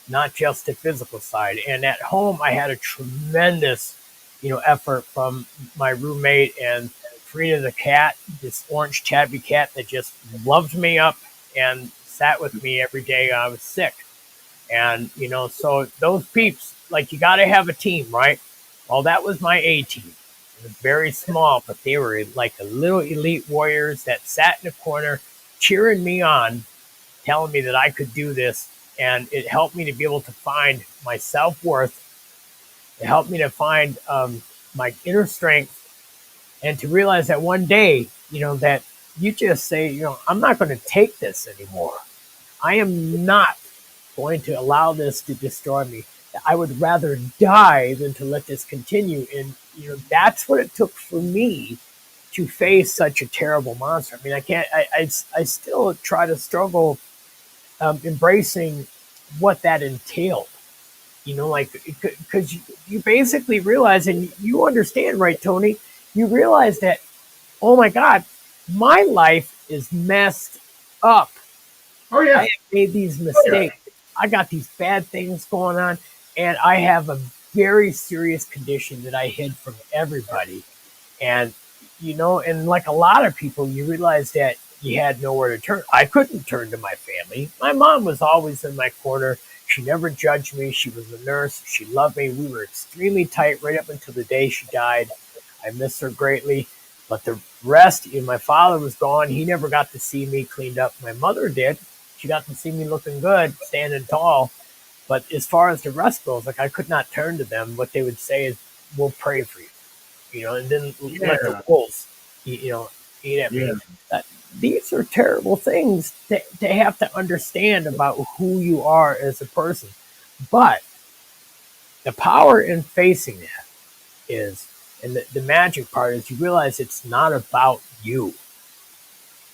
not just the physical side. And at home, I had a tremendous, effort from my roommate and Frida the cat, this orange tabby cat that just loved me up and sat with me every day I was sick. And, so those peeps, like you got to have a team, right? Well, that was my A team. It was very small, but they were like the little elite warriors that sat in the corner cheering me on, telling me that I could do this. And it helped me to be able to find my self worth. It helped me to find my inner strength and to realize that one day, that you just say, I'm not going to take this anymore. I am not going to allow this to destroy me. I would rather die than to let this continue. And, that's what it took for me to face such a terrible monster. I mean, I still try to struggle embracing what that entailed. Like, because you basically realize, and you understand, right, Tony? You realize that, oh my God, my life is messed up. Oh I yeah. have made these Oh yeah. mistakes. I got these bad things going on, and I have a very serious condition that I hid from everybody. And, and like a lot of people, you realize that you had nowhere to turn. I couldn't turn to my family. My mom was always in my corner. She never judged me. She was a nurse. She loved me. We were extremely tight right up until the day she died. I miss her greatly. But the rest. My father was gone. He never got to see me cleaned up. My mother did. She got to see me looking good, standing tall. But as far as the rest goes, like I could not turn to them. What they would say is, "We'll pray for you," and then let the Yeah, wolves, eat at yeah, me. Uh, these are terrible things to have to understand about who you are as a person. But the power in facing that is, and the magic part is, you realize it's not about you.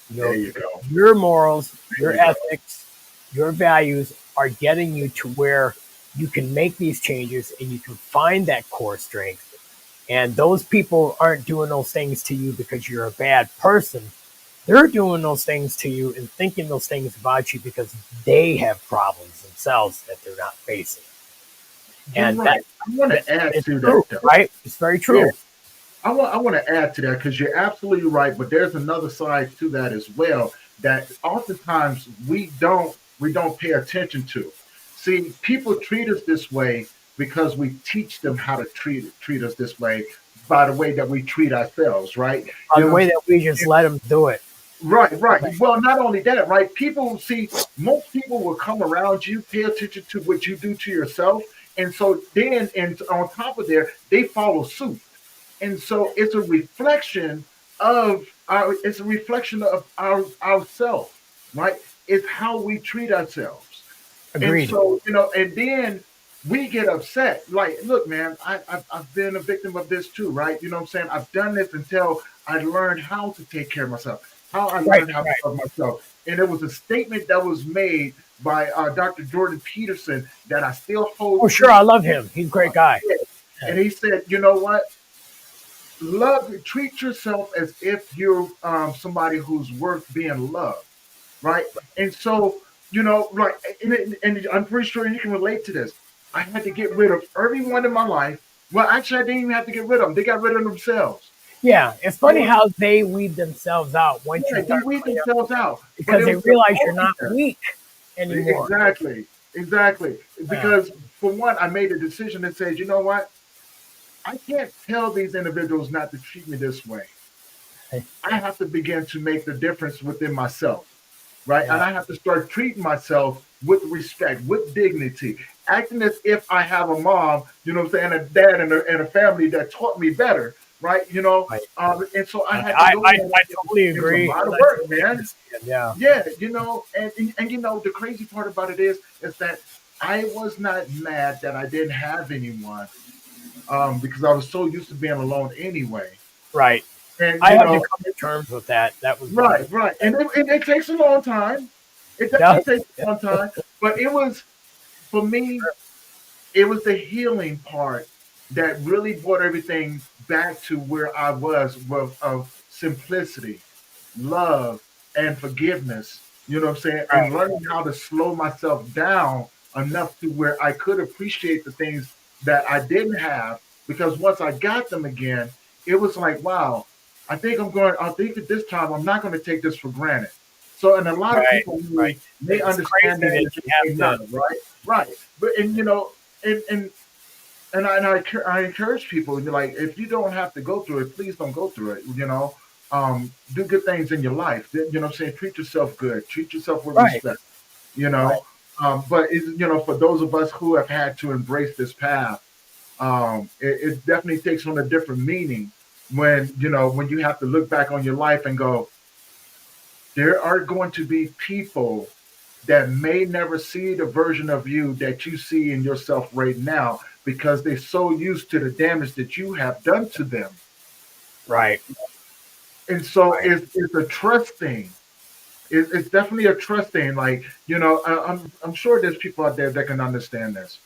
You there know, you go. your morals, There your you go. ethics, your values are getting you to where you can make these changes and you can find that core strength. And those people aren't doing those things to you because you're a bad person. They're doing those things to you and thinking those things about you because they have problems themselves that they're not facing. You're And that right. I want to add is to true, that though. right? It's very Yeah, true. I want to add to that because you're absolutely right, but there's another side to that as well that oftentimes we don't pay attention to. See, people treat us this way because we teach them how to treat us this way by the way that we treat ourselves, right? By You the know, way that we just let them do it. right, right. Well, not only that, right? People see most people will come around you, pay attention to what you do to yourself, and so then, and on top of there, they follow suit. And so it's a reflection of ourself, right? It's how we treat ourselves. And Agreed. so, and then we get upset. Like, look, man, I've been a victim of this too, right? You know what I'm saying? I've done this until I learned how to take care of myself, how I Right, learned how to right. love myself. And it was a statement that was made by Dr. Jordan Peterson that I still Oh, hold sure. true. I love him. He's a great guy. And he said, you know what? Treat yourself as if you're somebody who's worth being loved, right? And so, like, and I'm pretty sure you can relate to this. I had to get rid of everyone in my life. Well, actually, I didn't even have to get rid of them. They got rid of themselves. Yeah, it's It funny was, how they weed themselves out once you yeah, they start weed cleaning up, themselves out, but because it they was the realize you're not focus. weak anymore. Exactly, exactly. Yeah, Because for one, I made a decision that says, you know what? I can't tell these individuals not to treat me this way. I have to begin to make the difference within myself, right? And yeah, I have to start treating myself with respect, with dignity, acting as if I have a mom, a dad, and a family that taught me better, right? right. And so I had to I, go I, in. I totally It was a agree, lot and of I work, totally man. understand. Yeah, Yeah, and the crazy part about it is that I was not mad that I didn't have anyone, because I was so used to being alone anyway. right. And I had to come to terms with that. That was one of right, the right. things. And it takes a long time. It Yeah, definitely takes a long time. But it was, for me, it was the healing part that really brought everything back to where I was, of simplicity, love, and forgiveness. You know what I'm saying? And right, learning how to slow myself down enough to where I could appreciate the things that I didn't have. Because once I got them again, it was like, wow, I think at this time I'm not going to take this for granted. So, and a lot of right, people right. may It's understand crazy that that and you they have may to. not, right? Right. But, and, and, I encourage people, like, if you don't have to go through it, please don't go through it. Do good things in your life. You know what I'm saying? Treat yourself good. Treat yourself with Right, respect. You right. know, but for those of us who have had to embrace this path, it definitely takes on a different meaning when you have to look back on your life and go, there are going to be people that may never see the version of you that you see in yourself right now because they're so used to the damage that you have done to them. Right, And so right. it's a trust thing. It's definitely a trust thing. Like, I'm sure there's people out there that can understand this.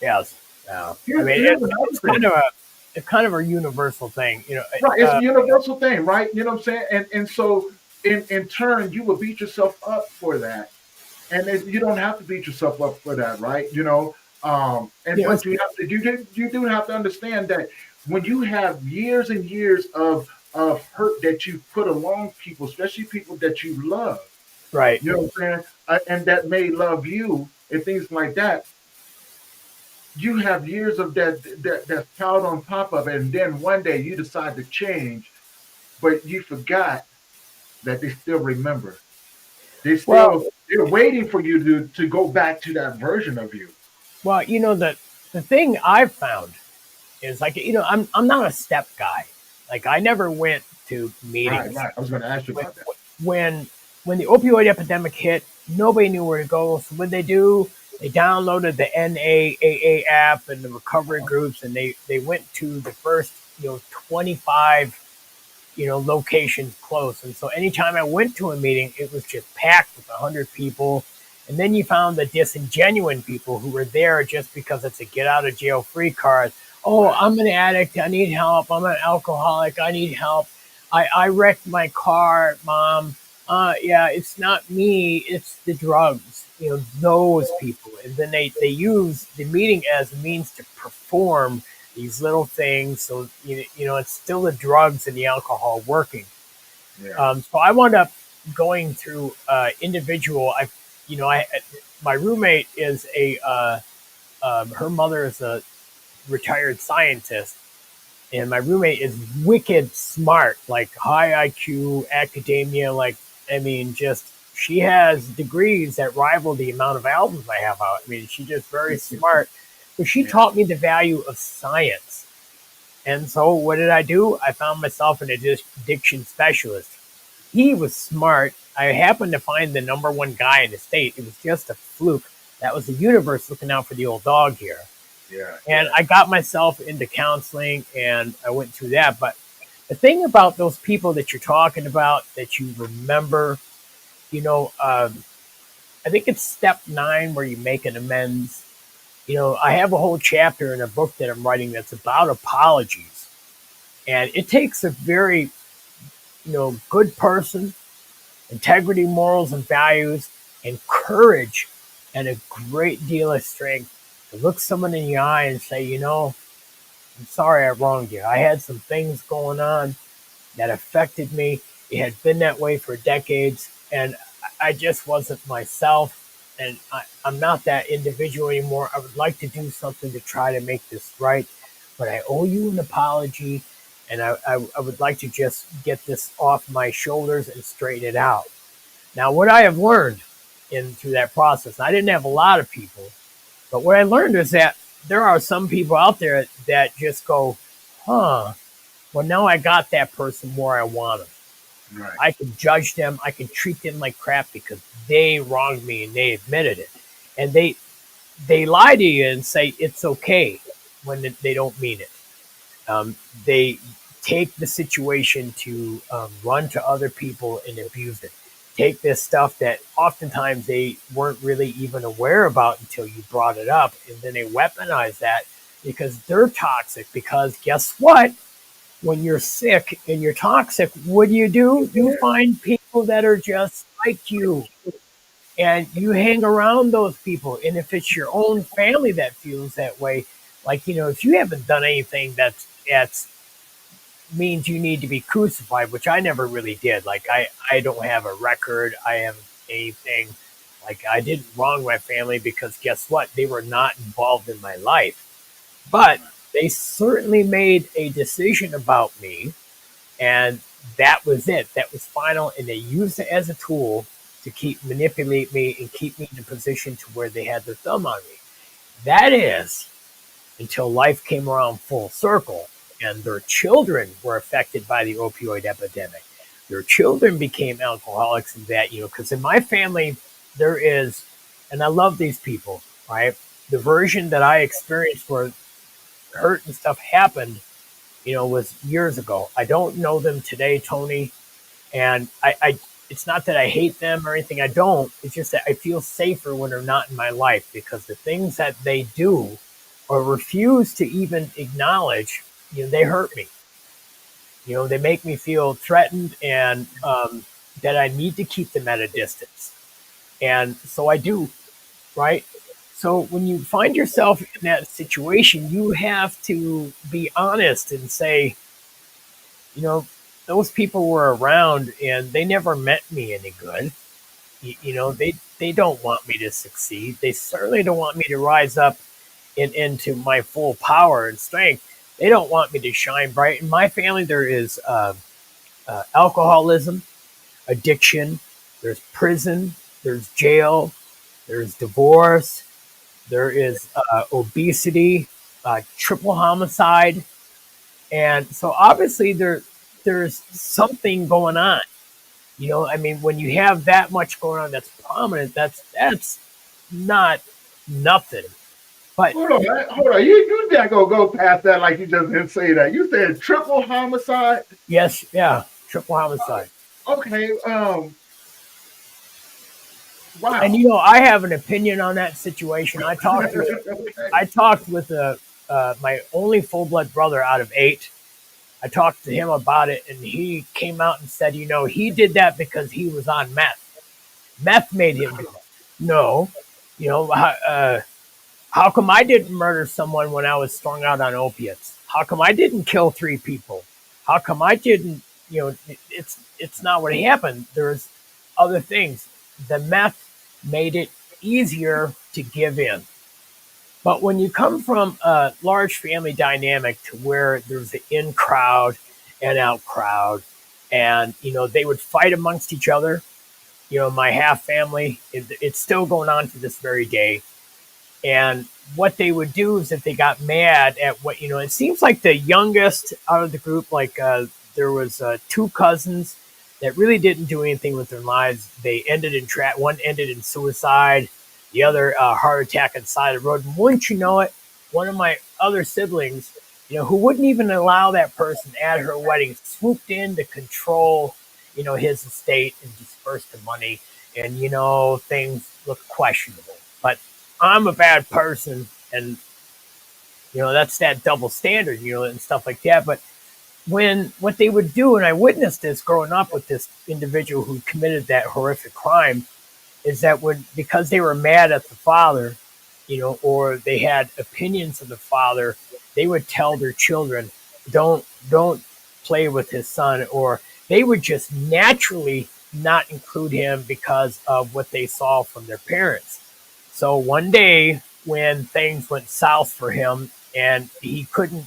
Yes. Yeah. I Here's mean, here's another it's kind thing. of a universal thing. Right, it's a universal thing, right? You know what I'm saying? And so in turn, you will beat yourself up for that. And you don't have to beat yourself up for that, right? And Yes. but you do have to understand that when you have years and years of hurt that you put along people, especially people that you love, Right. you know what I'm saying, and that may love you and things like that. You have years of that's piled on top of it, and then one day you decide to change. but you forgot that they still remember. Well, They're waiting for you to go back to that version of you. well, the thing I've found is like I'm not a step guy. Like I never went to Right, meetings right. I was going to ask you when about that. when when the opioid epidemic hit. Nobody knew where to go. So what they do, they downloaded the NAAA app and the recovery groups, and they went to the first 25 locations close. And so anytime I went to a meeting, it was just packed with 100 people. And then you found the disingenuine people who were there just because it's a get out of jail free card. Oh, Right. I'm an addict. I need help. I'm an alcoholic. I need help. I wrecked my car, mom. Yeah, it's not me. It's the drugs. Those people. And then they use the meeting as a means to perform these little things. So it's still the drugs and the alcohol working. Yeah. So I wound up going through individual. I my roommate is her mother is a retired scientist, and my roommate is wicked smart, like high IQ, academia. Like I mean, just she has degrees that rival the amount of albums I have out. I mean, she's just very smart. But she Yeah. taught me the value of science. And so what did I do? I found myself an addiction specialist. He was smart. I happened to find the number one guy in the state. It was just a fluke. That was the universe looking out for the old dog here. Yeah. And Yeah. I got myself into counseling and I went through that. But the thing about those people that you're talking about that you remember, you know, um, I think it's step 9 where you make an amends. I have a whole chapter in a book that I'm writing that's about apologies. And it takes a very, good person, integrity, morals, and values, and courage, and a great deal of strength to look someone in the eye and say, I'm sorry I wronged you. I had some things going on that affected me. It had been that way for decades, and I just wasn't myself. And I'm not that individual anymore. I would like to do something to try to make this right, but I owe you an apology, and I would like to just get this off my shoulders and straighten it out. Now, what I have learned in through that process, I didn't have a lot of people, but what I learned is that there are some people out there that just go, huh, well, now I got that person where I want them. Right. I can judge them. I can treat them like crap because they wronged me and they admitted it. And they lie to you and say it's okay when they don't mean it. They take the situation to run to other people and abuse it. Take this stuff that oftentimes they weren't really even aware about until you brought it up, and then they weaponize that because they're toxic. Because guess what? When you're sick and you're toxic, what do? You find people that are just like you, and you hang around those people. And if it's your own family that feels that way, like if you haven't done anything that's means you need to be crucified, which I never really did. Like I don't have a record. I haven't anything. Like I didn't wrong my family because guess what? They were not involved in my life. But they certainly made a decision about me, and that was it. That was final, and they used it as a tool to keep manipulate me and keep me in a position to where they had their thumb on me. That is until life came around full circle and their children were affected by the opioid epidemic. Their children became alcoholics and that, because in my family, there is, and I love these people, right? The version that I experienced where hurt and stuff happened, was years ago. I don't know them today, Tony. And it's not that I hate them or anything. I don't. It's just that I feel safer when they're not in my life because the things that they do or refuse to even acknowledge, they hurt me. They make me feel threatened and that I need to keep them at a distance. And so I do, right? So when you find yourself in that situation, you have to be honest and say, you know, those people were around and they never meant me any good. They don't want me to succeed. They certainly don't want me to rise up into my full power and strength. They don't want me to shine bright. In my family, there is alcoholism, addiction, there's prison, there's jail, there's divorce, there is obesity, triple homicide, and so obviously there's something going on. I mean, when you have that much going on that's prominent, that's not nothing. But Hold on, hold on. You not gonna go past that like you just didn't say that. You said triple homicide. yes, yeah, triple homicide. Okay. And Wow. I have an opinion on that situation. I talked with my only full blood brother out of 8. I talked to him about it, and he came out and said, he did that because he was on meth. Meth made him do it. No, how come I didn't murder someone when I was strung out on opiates? How come I didn't kill 3 people? How come I didn't? It's not what happened. There's other things. The meth made it easier to give in. But when you come from a large family dynamic to where there's an in crowd and out crowd, and they would fight amongst each other. My half family, it's still going on to this very day. And what they would do is if they got mad at what it seems like the youngest out of the group, like there was 2 cousins that really didn't do anything with their lives. They ended in one ended in suicide, the other heart attack on the side of the road. And wouldn't you know it, one of my other siblings, who wouldn't even allow that person at her wedding, swooped in to control, his estate and disperse the money. And things look questionable. But I'm a bad person, and that's that double standard, and stuff like that. But what they would do, and I witnessed this growing up with this individual who committed that horrific crime, is that because they were mad at the father, or they had opinions of the father, they would tell their children, don't play with his son, or they would just naturally not include him because of what they saw from their parents. So one day when things went south for him and he couldn't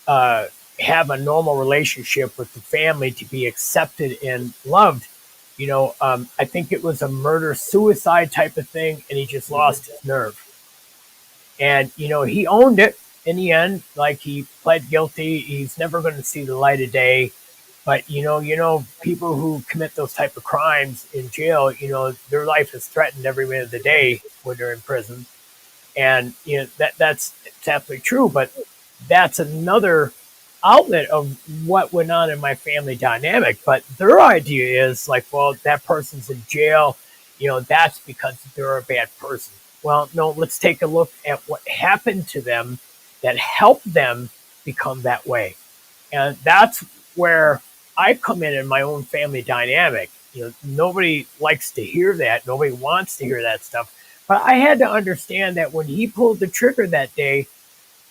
uh, have a normal relationship with the family to be accepted and loved, I think it was a murder suicide type of thing, and he just lost his nerve. And he owned it in the end. Like, he pled guilty. He's never going to see the light of day. But people who commit those type of crimes in jail, their life is threatened every minute of the day when they're in prison. And that's absolutely true. But that's another outlet of what went on in my family dynamic. But their idea is like, well, that person's in jail, that's because they're a bad person. Well, no, let's take a look at what happened to them that helped them become that way. And that's where I come in my own family dynamic. Nobody likes to hear that. Nobody wants to hear that stuff. But I had to understand that when he pulled the trigger that day,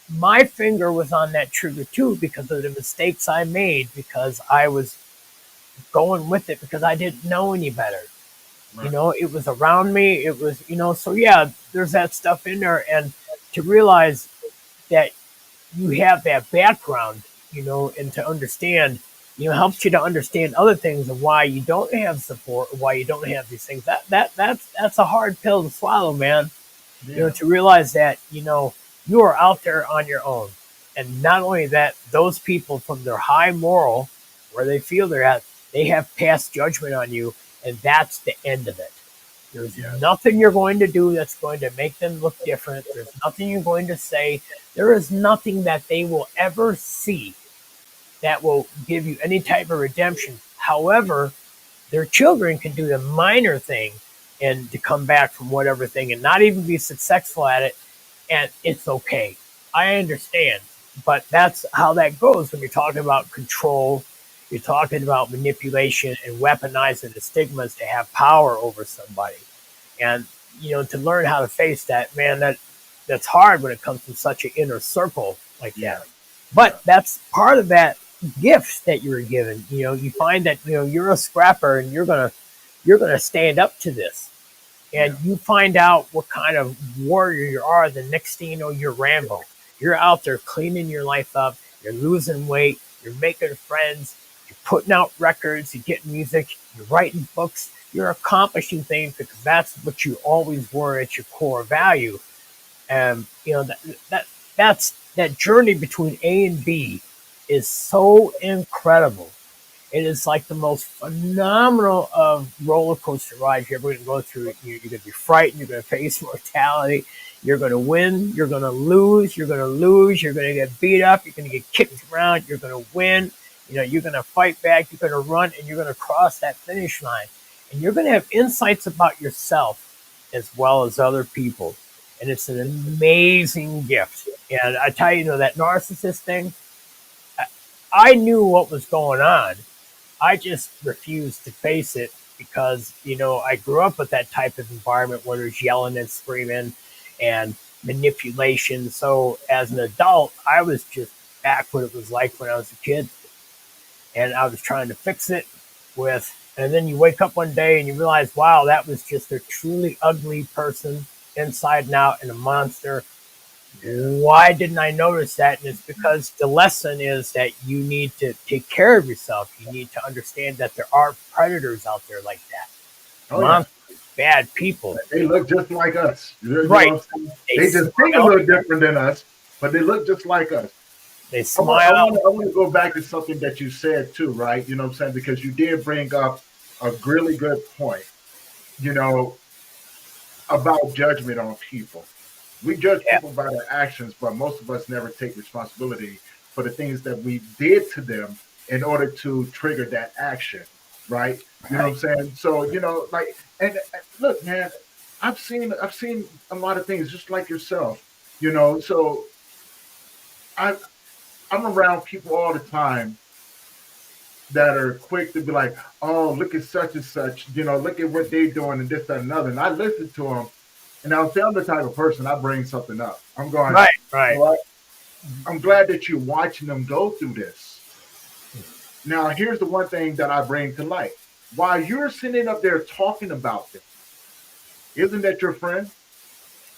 my finger was on that trigger too, because of the mistakes I made, because I was going with it because I didn't know any better. Right. It was around me. It was, so yeah, there's that stuff in there. And to realize that you have that background, and to understand, helps you to understand other things of why you don't have support, or why you don't have these things. That's a hard pill to swallow, man. Yeah. To realize that, you are out there on your own. And not only that, those people from their high moral, where they feel they're at, they have passed judgment on you, and that's the end of it. There's nothing you're going to do that's going to make them look different. There's nothing you're going to say. There is nothing that they will ever see that will give you any type of redemption. However, their children can do the minor thing and to come back from whatever thing and not even be successful at it. And it's okay. I understand. But that's how that goes when you're talking about control. You're talking about manipulation and weaponizing the stigmas to have power over somebody. And, to learn how to face that, man, that's hard when it comes from such an inner circle like that. But that's part of that gift that you were given. You find that, you're a scrapper and you're gonna stand up to this. And you find out what kind of warrior you are. The next thing you know, you're Rambo. You're out there cleaning your life up. You're losing weight. You're making friends. you're putting out records, you're getting music, you're writing books, you're accomplishing things because that's what you always were at your core value. And that that's that journey between A and B is so incredible. It is like the most phenomenal of roller coaster rides you're ever going to go through. You're going to be frightened. You're going to face mortality. You're going to win. You're going to lose. You're going to lose. You're going to get beat up. You're going to get kicked around. You're going to win. You're going to fight back. You're going to run, and you're going to cross that finish line. And you're going to have insights about yourself as well as other people. And it's an amazing gift. And I tell you, that narcissist thing, I knew what was going on. I just refused to face it because, I grew up with that type of environment where there's yelling and screaming and manipulation. So as an adult, I was just back what it was like when I was a kid. And I was trying to fix it and then you wake up one day and you realize, wow, that was just a truly ugly person inside and out and a monster. Why didn't I notice that? And it's because the lesson is that you need to take care of yourself. You need to understand that there are predators out there like that. Oh, Monsters, bad people. They look just like us. Right. They just think a little different than us, but they look just like us. They smile. I want to go back to something that you said too, right? You know what I'm saying? Because you did bring up a really good point, about judgment on people. We judge people by their actions, but most of us never take responsibility for the things that we did to them in order to trigger that action, right? You know what I'm saying? So, and look, man, I've seen a lot of things just like yourself, so I'm around people all the time that are quick to be like, oh, look at such and such, look at what they're doing and this, that, and another. And I listen to them. And I'll say I'm the type of person, I bring something up. I'm going, right. I'm glad that you're watching them go through this. Now, here's the one thing that I bring to light. While you're sitting up there talking about this, isn't that your friend?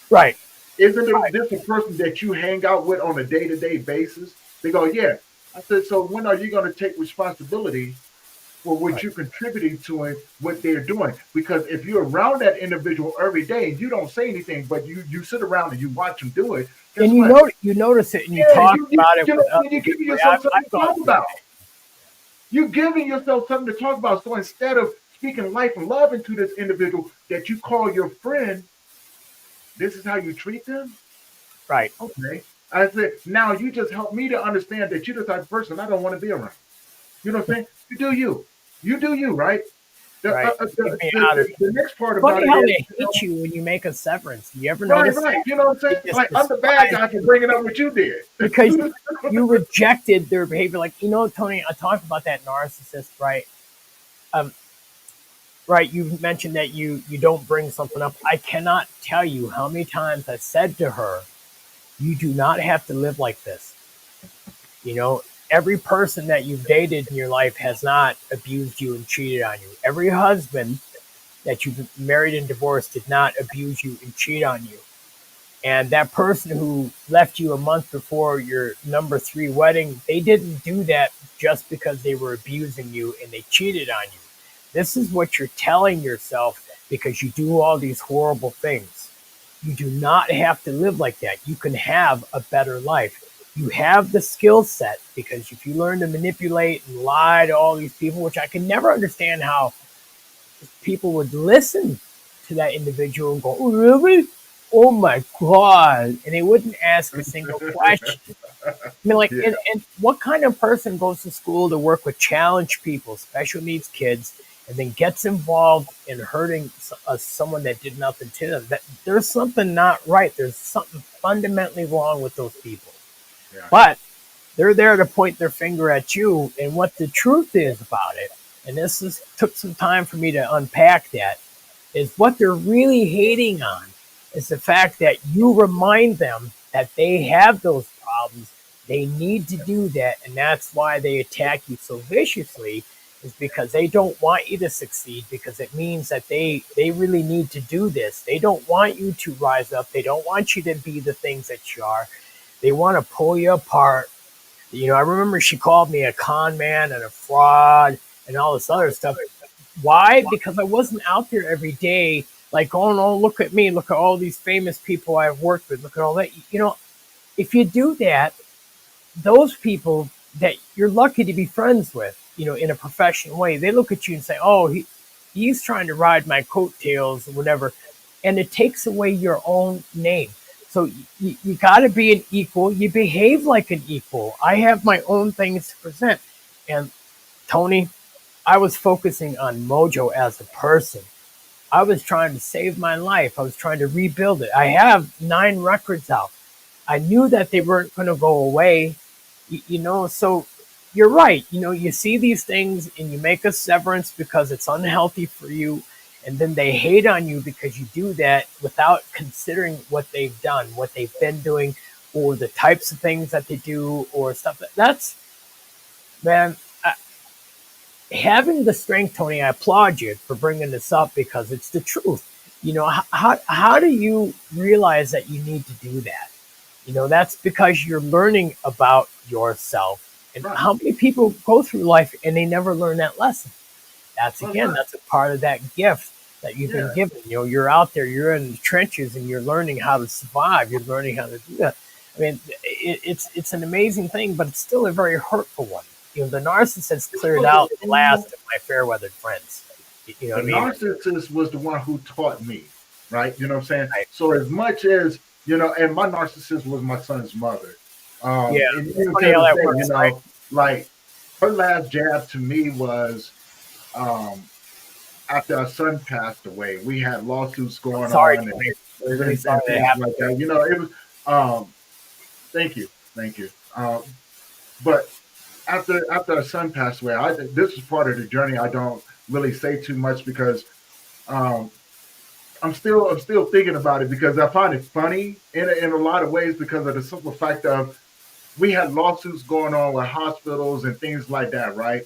Right. Isn't this a person that you hang out with on a day-to-day basis? They go, yeah. I said, so when are you going to take responsibility for what you're contributing to and what they're doing? Because if you're around that individual every day and you don't say anything, but you sit around and you watch them do it, and you notice it and you talk about it. You're giving yourself something to talk about. You're giving yourself something to talk about. So instead of speaking life and love into this individual that you call your friend, this is how you treat them? Right. Okay. I said, now you just helped me to understand that you're the type of person I don't want to be around. You know what I'm saying? You do you. You do you, right? The next part about it how they hate you when you make a severance. You ever notice? Right. You know what I'm saying? Like, I'm the bad guy for bringing up what you did. Because you rejected their behavior. Like, Tony, I talked about that narcissist, right? Right, you mentioned that you don't bring something up. I cannot tell you how many times I said to her, you do not have to live like this. Every person that you've dated in your life has not abused you and cheated on you. Every husband that you've married and divorced did not abuse you and cheat on you. And that person who left you a month before your number 3 wedding, they didn't do that just because they were abusing you and they cheated on you. This is what you're telling yourself because you do all these horrible things. You do not have to live like that. You can have a better life. You have the skill set because if you learn to manipulate and lie to all these people, which I can never understand how people would listen to that individual and go, oh, really? Oh my God. And they wouldn't ask a single question. I mean, and what kind of person goes to school to work with challenged people, special needs kids, and then gets involved in hurting someone that did nothing to them? There's something not right. There's something fundamentally wrong with those people. Yeah. But they're there to point their finger at you. And what the truth is about it, and took some time for me to unpack that, is what they're really hating on is the fact that you remind them that they have those problems. They need to do that. And that's why they attack you so viciously, is because they don't want you to succeed, because it means that they really need to do this. They don't want you to rise up. They don't want you to be the things that you are. They want to pull you apart. I remember she called me a con man and a fraud and all this other stuff. Why? Because I wasn't out there every day, like, oh no, look at me, look at all these famous people I've worked with, look at all that. If you do that, those people that you're lucky to be friends with, in a professional way, they look at you and say, oh, he's trying to ride my coattails or whatever. And it takes away your own name. So you got to be an equal. You behave like an equal. I have my own things to present. And Tony, I was focusing on Mojo as a person. I was trying to save my life. I was trying to rebuild it. I have 9 records out. I knew that they weren't going to go away, so you're right. You see these things and you make a severance because it's unhealthy for you. And then they hate on you because you do that without considering what they've done, what they've been doing, or the types of things that they do or stuff. That's, man, having the strength, Tony, I applaud you for bringing this up because it's the truth. How do you realize that you need to do that? That's because you're learning about yourself. And Right. how many people go through life and they never learn that lesson? That's Well, again, right. that's a part of that gift that you've been Yeah. given. You're out there, you're in the trenches, and you're learning how to survive. You're learning how to do that. I mean, it's an amazing thing, but it's still a very hurtful one. The narcissist cleared out the last of my fair weathered friends. You know The what I mean? narcissist was the one who taught me, right? You know what I'm saying? Right. So as much as, and my narcissist was my son's mother. Yeah, And it's even funny to how this that day, works, right? like her last jab to me was um, after our son passed away. We had lawsuits going Sorry, on Tony. Really sorry and that things happened like to you. that. It was, thank you. Thank you. But after our son passed away, this is part of the journey. I don't really say too much because um, I'm still thinking about it because I find it funny in a lot of ways because of the simple fact of we had lawsuits going on with hospitals and things like that, right?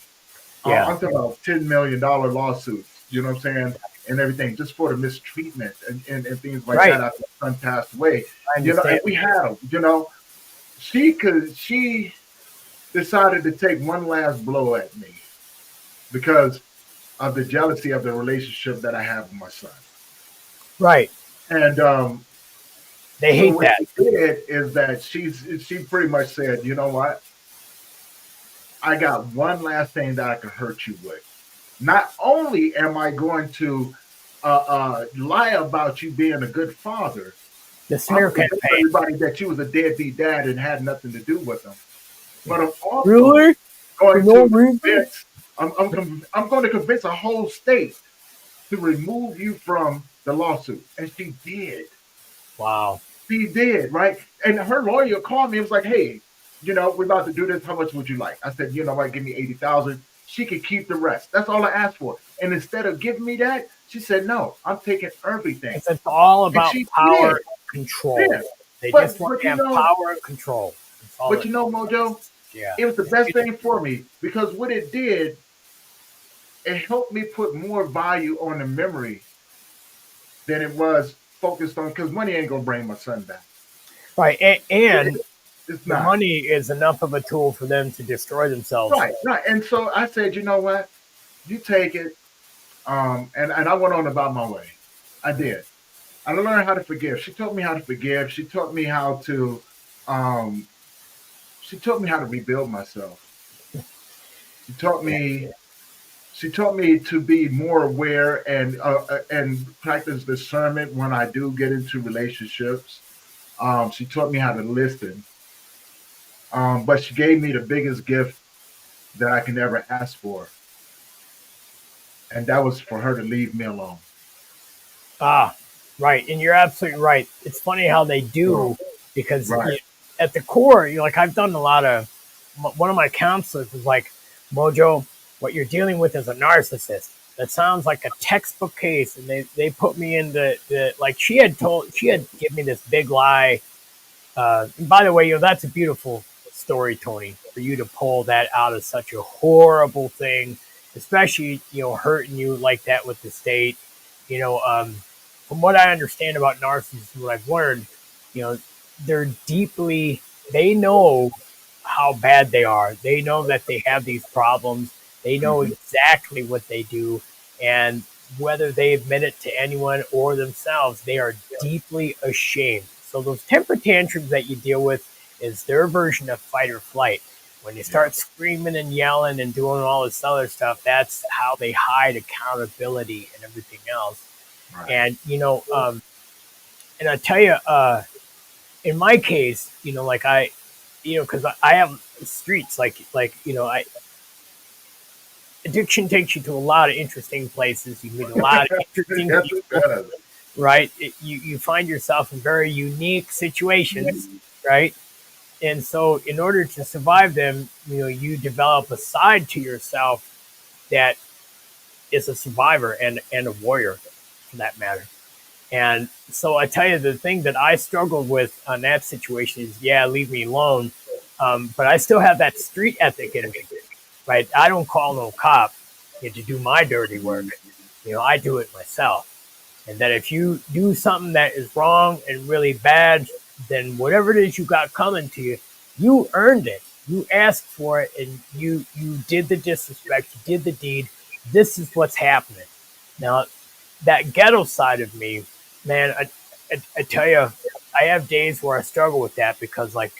Yeah, I'm talking about $10 million lawsuits, you know what I'm saying, and everything just for the mistreatment and things like that right. after my son passed away, I and understand. we had, she decided to take one last blow at me because of the jealousy of the relationship that I have with my son. Right. And They so hate what that. she did is that she pretty much said, you know what? I got one last thing that I can hurt you with. Not only am I going to lie about you being a good father, The I'm smear going to tell campaign. everybody that you was a deadbeat dad and had nothing to do with them. But Yeah. I'm also Really? For going no to reason? convince. I'm going to convince a whole state to remove you from the lawsuit, and she did. Wow. She did, right? And her lawyer called me and was like, hey, we're about to do this. How much would you like? I said, you know what, give me 80,000. She could keep the rest. That's all I asked for. And instead of giving me that, she said, no, I'm taking everything. It's all And about she power did. and control. Yeah. They But just want but to you have know, power and control. That's all but it. Mojo, Yeah. it was the best thing for me because what it did, it helped me put more value on the memory than it was focused on because money ain't gonna bring my son back. Right. It, And it's the not. money is enough of a tool for them to destroy themselves. Right, right. And so I said, you know what? You take it. And I went on about my way. I did. I learned how to forgive. She taught me how to forgive. Um, she taught me how to rebuild myself. She taught Yeah. me she taught me to be more aware and practice discernment when I do get into relationships. She taught me how to listen. But she gave me the biggest gift that I can ever ask for, and that was for her to leave me alone. Ah, right. And you're absolutely right. It's funny how they So, do because right, at the core, like I've done a lot of, one of my counselors was like, Mojo, what you're dealing with is a narcissist. That sounds like a textbook case. And they put me into like she had given me this big lie. And by the way, that's a beautiful story, Tony, for you to pull that out of such a horrible thing, especially, hurting you like that with the state. You know, um, from what I understand about narcissists, what I've learned, you know, they're deeply, they know how bad they are. They know that they have these problems. They know Hmm. exactly what they do. And whether they admit it to anyone or themselves, they are deeply ashamed. So those temper tantrums that you deal with is their version of fight or flight. When they Yeah. start screaming and yelling and doing all this other stuff, that's how they hide accountability and everything else. Right. And and I tell you, in my case, like because I have streets, I addiction takes you to a lot of interesting places. You meet a lot of interesting Yes, it people, does. right? You find yourself in very unique situations, right? And so, in order to survive them, you develop a side to yourself that is a survivor and a warrior, for that matter. And so, I tell you, the thing that I struggled with on that situation is, yeah, leave me alone. But I still have that street ethic in me, right? I don't call no cop to do my dirty work. I do it myself. And that if you do something that is wrong and really bad, then whatever it is you got coming to you, you earned it. You asked for it, and you did the disrespect. You did the deed. This is what's happening. Now, that ghetto side of me, man, I tell you, I have days where I struggle with that because, like,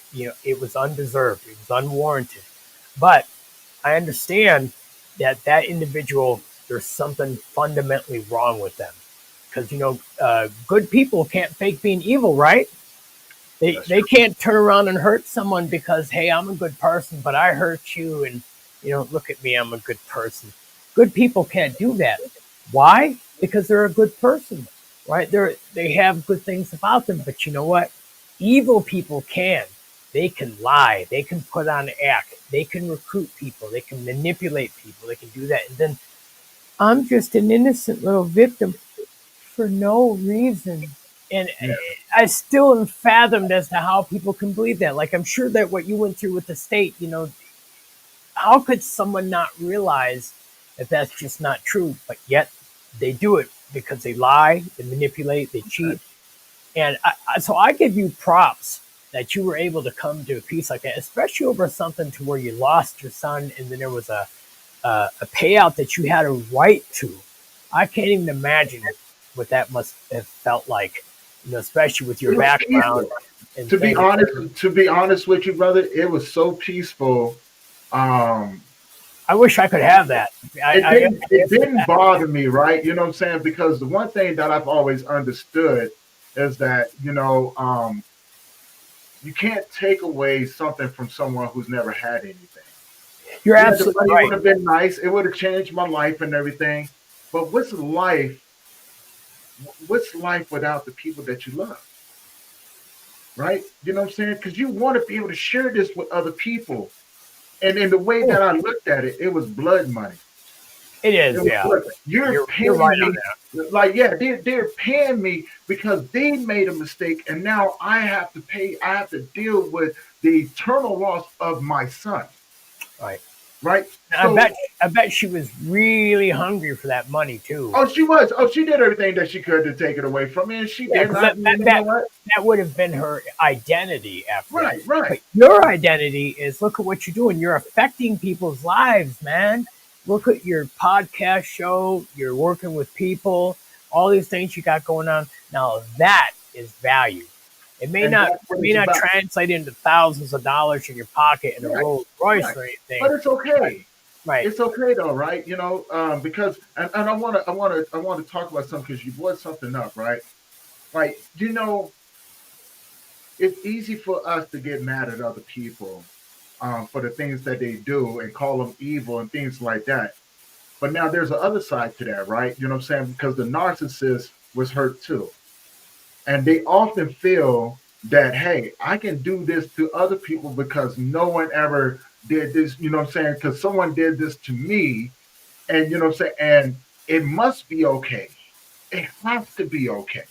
it was undeserved. It was unwarranted. But I understand that that individual, there's something fundamentally wrong with them. Because, good people can't fake being evil, right? They, That's they true. can't turn around and hurt someone because, hey, I'm a good person, but I hurt you. And, look at me, I'm a good person. Good people can't do that. Why? Because they're a good person, right? They have good things about them. But you know what? Evil people can. They can lie. They can put on an act. They can recruit people. They can manipulate people. They can do that. And then I'm just an innocent little victim for no reason. And Yeah. I still am fathomed as to how people can believe that. Like, I'm sure that what you went through with the state, how could someone not realize that that's just not true? But yet they do it because they lie, they manipulate, they cheat. And so I give you props that you were able to come to a peace like that, especially over something to where you lost your son and then there was a payout that you had a right to. I can't even imagine what that must have felt like, especially with your It was background peaceful. and To be things. honest, to be honest with you, brother, it was so peaceful. Um, I wish I could have that. it didn't bother me, right? You know what I'm saying? Because the one thing that I've always understood is that, you can't take away something from someone who's never had anything. You're Yeah, the absolutely money would right. have been nice. It would have changed my life and everything. But what's life without the people that you love? Right? You know what I'm saying? Because you want to be able to share this with other people. And in the way that I looked at it, it was blood money. It It is, was yeah. blood. You're You're right paying on me, that. like, yeah, they're paying me because they made a mistake, and now I have to pay. I have to deal with the eternal loss of my son. Right. Right? And So, I bet she was really hungry for that money too. oh, she was. Oh, she did everything that she could to take it away from me, and she Yeah, did because not. You know what? that would have been her identity after that. Right, right. But your identity is look at what you're doing. You're affecting people's lives, man. Look at your podcast show. You're working with people. All these things you got going on. Now that is value. And that's what It may it's not about. translate into thousands of dollars in your pocket in a Right, Rolls Royce right. or anything. But it's But okay. right, It's okay though, right? Because and I want to talk about something because you brought something up, right? Like, it's easy for us to get mad at other people for the things that they do and call them evil and things like that. But now there's the other side to that, right? You know what I'm saying? Because the narcissist was hurt too. And they often feel that, hey, I can do this to other people because no one ever did this, you know what I'm saying? Because someone did this to me, and you know what I'm saying? And it must be okay. It has to be okay,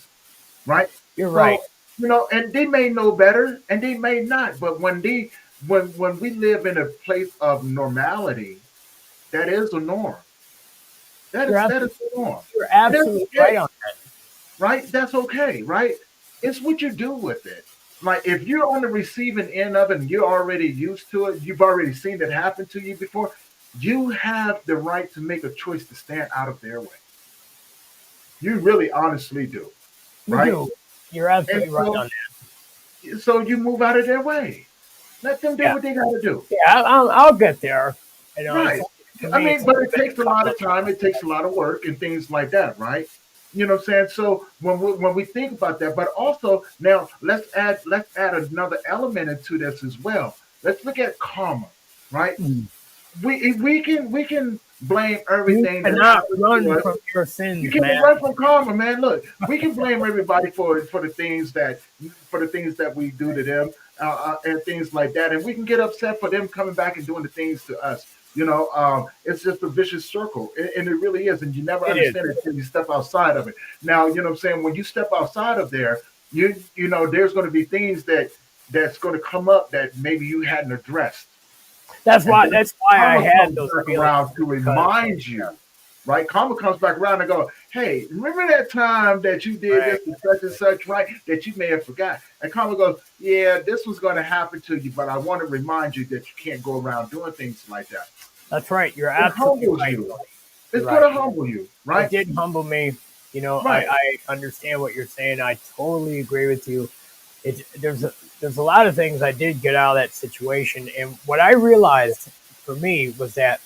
right? you're right. So, and they may know better and they may not, but when we live in a place of normality, that is a norm. That You're is that is absolutely, the norm. you're And that's absolutely okay, right on. right? That's okay, right? It's what you do with it. Like if you're on the receiving end of it and you're already used to it, you've already seen it happen to you before, you have the right to make a choice to stand out of their way. You really honestly do, You right? do. You're And absolutely right so, on that. so you move out of their way. Let them do Yeah, what they got to do. yeah. I'll get there. You know, it's Right. for I me. mean, It's but only it been takes a a lot couple of of time. It takes a lot of work and things like that, right? You know what I'm saying? So when we think about that, but also now let's add another element into this as well. Let's look at karma, right? times. We can blame You everything that cannot happens to run us. from your You sins, can't man. run from karma, man. Look, we can blame everybody for the things that we do to them and things like that, and we can get upset for them coming back and doing the things to us. It's just a vicious circle, and it really is, and you never It is. understand it until you step outside of it. Now, you know what I'm saying. When you step outside of there, there's going to be things that's going to come up that maybe you hadn't addressed. That's And why. then That's why I karma had comes those back feelings around to because remind you, right? Karma comes back around and go, hey, remember that time that you did right. this and such, right? That you may have forgot. And karma goes, yeah, this was going to happen to you, but I want to remind you that you can't go around doing things like that. That's right. You're It absolutely humbles right, you. Tony. You're It's going right. to humble you, It right? did humble me. You know, Right. I understand what you're saying. I totally agree with you. There's a lot of things I did get out of that situation, and what I realized for me was that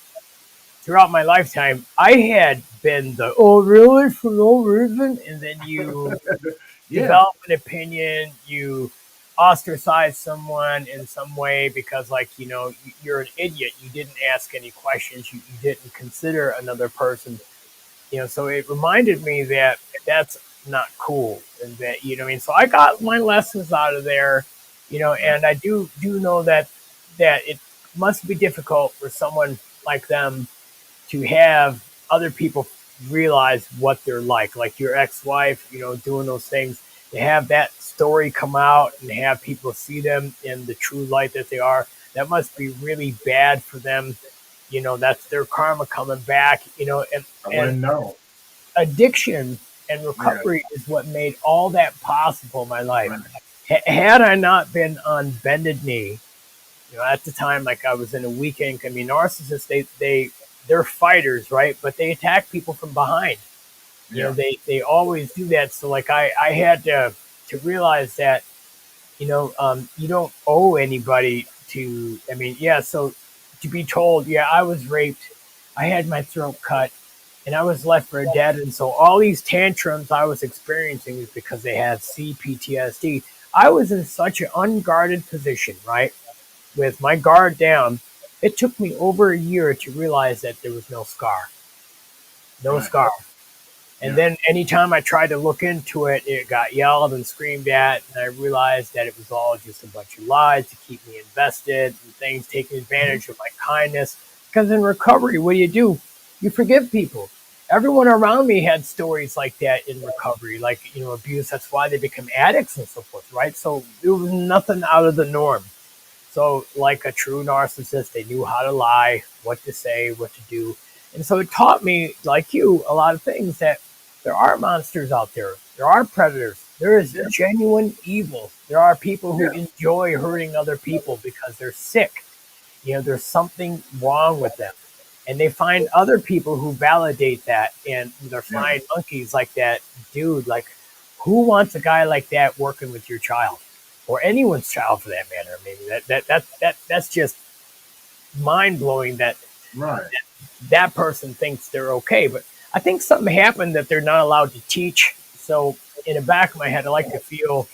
throughout my lifetime, I had been the oh really for no reason, and then you Yeah. develop an opinion, you ostracize someone in some way because like you're an idiot, you didn't ask any questions, you didn't consider another person, so it reminded me that that's not cool, and that I mean, so I got my lessons out of there, Right. and I do know that it must be difficult for someone like them to have other people realize what they're like your ex-wife, doing those things, to have that story come out and have people see them in the true light that they are. That must be really bad for them. That's their karma coming back. I And wouldn't know. addiction and Yeah. recovery is what made all that possible in my life. Right. Had I not been on bended knee, at the time, like I was in a weekend. I mean, narcissists, they're fighters, right? But they attack people from behind. Yeah. They always do that. So like I had to realize that you don't owe anybody to. I mean, yeah. So to be told, yeah, I was raped, I had my throat cut, and I was left for dead. And so all these tantrums I was experiencing was because they had CPTSD. I was in such an unguarded position, right? With my guard down, it took me over a year to realize that there was no scar. No Right. scar. And Yeah. then anytime I tried to look into it, it got yelled and screamed at. And I realized that it was all just a bunch of lies to keep me invested and things, taking Mhm. advantage of my kindness. Because in recovery, what do? You forgive people. Everyone around me had stories like that in recovery, like, abuse. That's why they become addicts and so forth, right? So there was nothing out of the norm. So, like a true narcissist, they knew how to lie, what to say, what to do. And so it taught me, like you, a lot of things that there are monsters out there. There are predators. There is Yeah. genuine evil. There are people who Yeah. enjoy hurting other people because they're sick. There's something wrong with them. And they find other people who validate that. And they're Yeah. flying monkeys like that dude. Like, who wants a guy like that working with your child? Or anyone's child for that matter. Maybe that's just mind blowing that Right. that person thinks they're okay. But I think something happened that they're not allowed to teach. So in the back of my head, I like to feel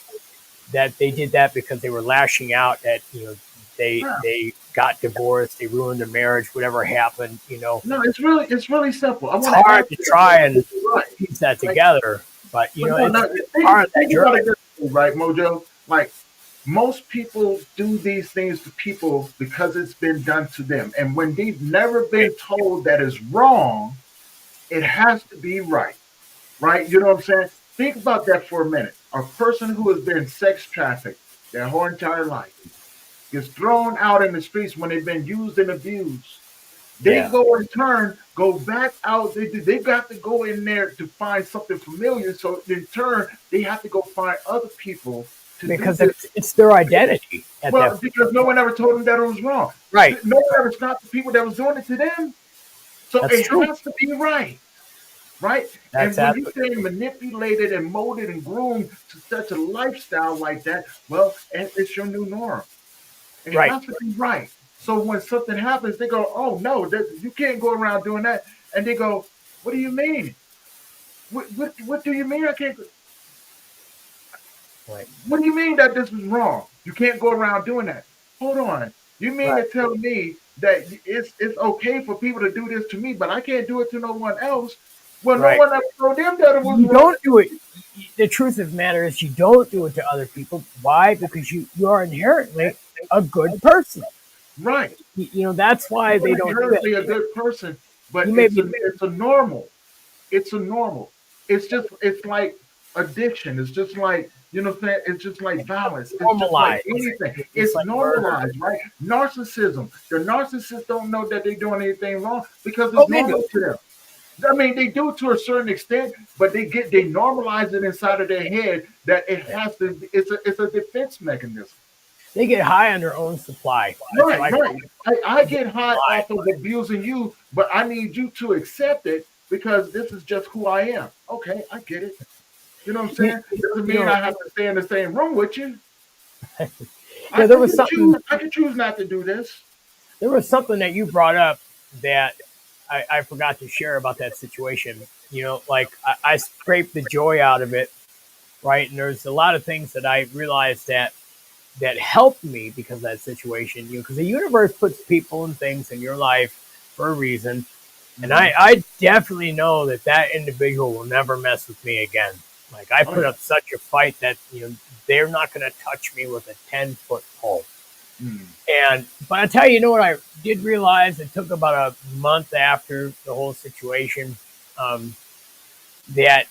that they did that because they were lashing out at Yeah. they got divorced, they ruined their marriage, whatever happened. No, it's really simple. I It's want to add hard to to that, try and because you're right. piece that Like, together, but but no, it's no, think part of that think about it journey. this way, right, Mojo? Like most people do these things to people because it's been done to them, and when they've never Right. been told that is wrong, it has to be right, right? You know what I'm saying? Think about that for a minute. A person who has been sex trafficked their whole entire life gets thrown out in the streets when they've been used and abused. They Yeah. go in turn, go back out. They got to go in there to find something familiar. So in turn, they have to go find other people to do because this. it's their identity at that Well, point. because no one ever told them that it was wrong. Right. No one ever stopped the people that was doing it to them. So That's it true. has to be right. Right? That's And when you absolutely say manipulated and molded and groomed to such a lifestyle like that, well, it's your new norm. It right. has to be right. So when something happens, they go, "Oh no, you can't go around doing that." And they go, "What do you mean? What do you mean I can't? Right. What do you mean that this is wrong? You can't go around doing that." Hold on. You mean Right. to tell me that it's okay for people to do this to me, but I can't do it to no one else? Well, no Right. one ever told them that it was You wrong. don't do it. The truth of the matter is, you don't do it to other people. Why? Because you are inherently a good person. Right. That's why they You're don't do inherently a that. good person, but You may be it's a normal. It's a normal. It's like addiction. It's just like, what I'm saying, it's just like violence. It's just like normalized. anything. It's It's like murder. normalized, right? Narcissism. The narcissists don't know that they're doing anything wrong because Oh, it's they normal do. to them. I mean, they do to a certain extent, but they normalize it inside of their head that it has to. It's a defense mechanism. They get high on their own supply. That's what Right, I call right. it. I They get get high high. off of abusing you, but I need you to accept it because this is just who I am. Okay, I get it. You know what I'm You, saying? you, Doesn't you mean know, I have to stay in the same room with you. there was something. I can choose not to do this. There was something that you brought up that I forgot to share about that situation. Like I scraped the joy out of it, right? And there's a lot of things that I realized that helped me because of that situation. Because the universe puts people and things in your life for a reason, and Mhm. I definitely know that individual will never mess with me again. Like I Oh put yeah. up such a fight that they're not going to touch me with a 10-foot pole. Mm. But I tell you, what I did realize, it took about a month after the whole situation, um, that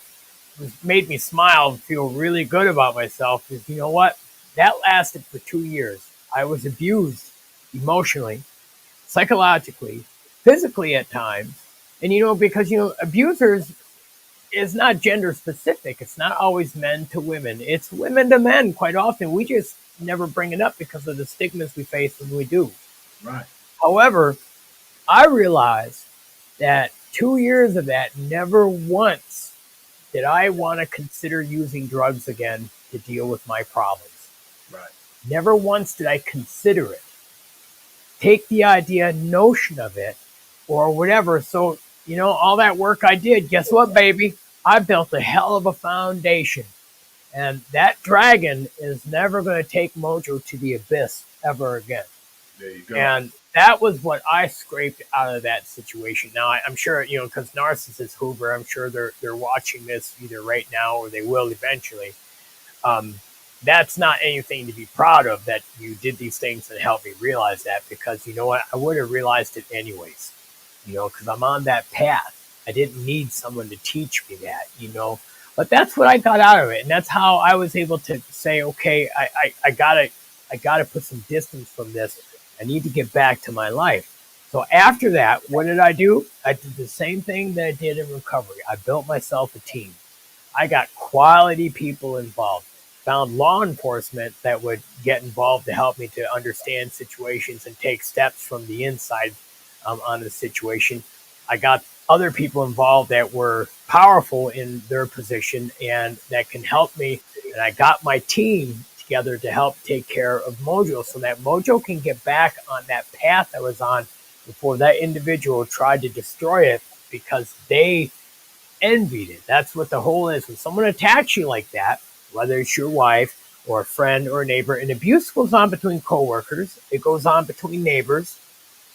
made me smile and feel really good about myself. Is what, that lasted for 2 years. I was abused emotionally, psychologically, physically at times, and because abusers is not gender specific. It's not always men to women. It's women to men. Quite often, we just never bring it up because of the stigmas we face when we do. Right. However, I realized that 2 years of that, never once did I want to consider using drugs again to deal with my problems. Right. Never once did I consider it. Take the idea, notion of it, or whatever. So, all that work I did, guess what, baby? I built a hell of a foundation. And that dragon is never going to take Mojo to the abyss ever again. There you go. And that was what I scraped out of that situation. Now, I'm sure, because Narcissus Hoover, I'm sure they're watching this either right now or they will eventually. Um, that's not anything to be proud of, that you did these things and helped me realize that, because you know what? I would have realized it anyways, because I'm on that path. I didn't need someone to teach me that. But that's what I got out of it. And that's how I was able to say, okay, I gotta put some distance from this. I need to get back to my life. So after that, what did I do? I did the same thing that I did in recovery. I built myself a team. I got quality people involved. Found law enforcement that would get involved to help me to understand situations and take steps from the inside on the situation. I got other people involved that were powerful in their position and that can help me. And I got my team together to help take care of Mojo so that Mojo can get back on that path I was on before that individual tried to destroy it because they envied it. That's what the whole is. When someone attacks you like that, whether it's your wife or a friend or a neighbor, and abuse goes on between coworkers, it goes on between neighbors,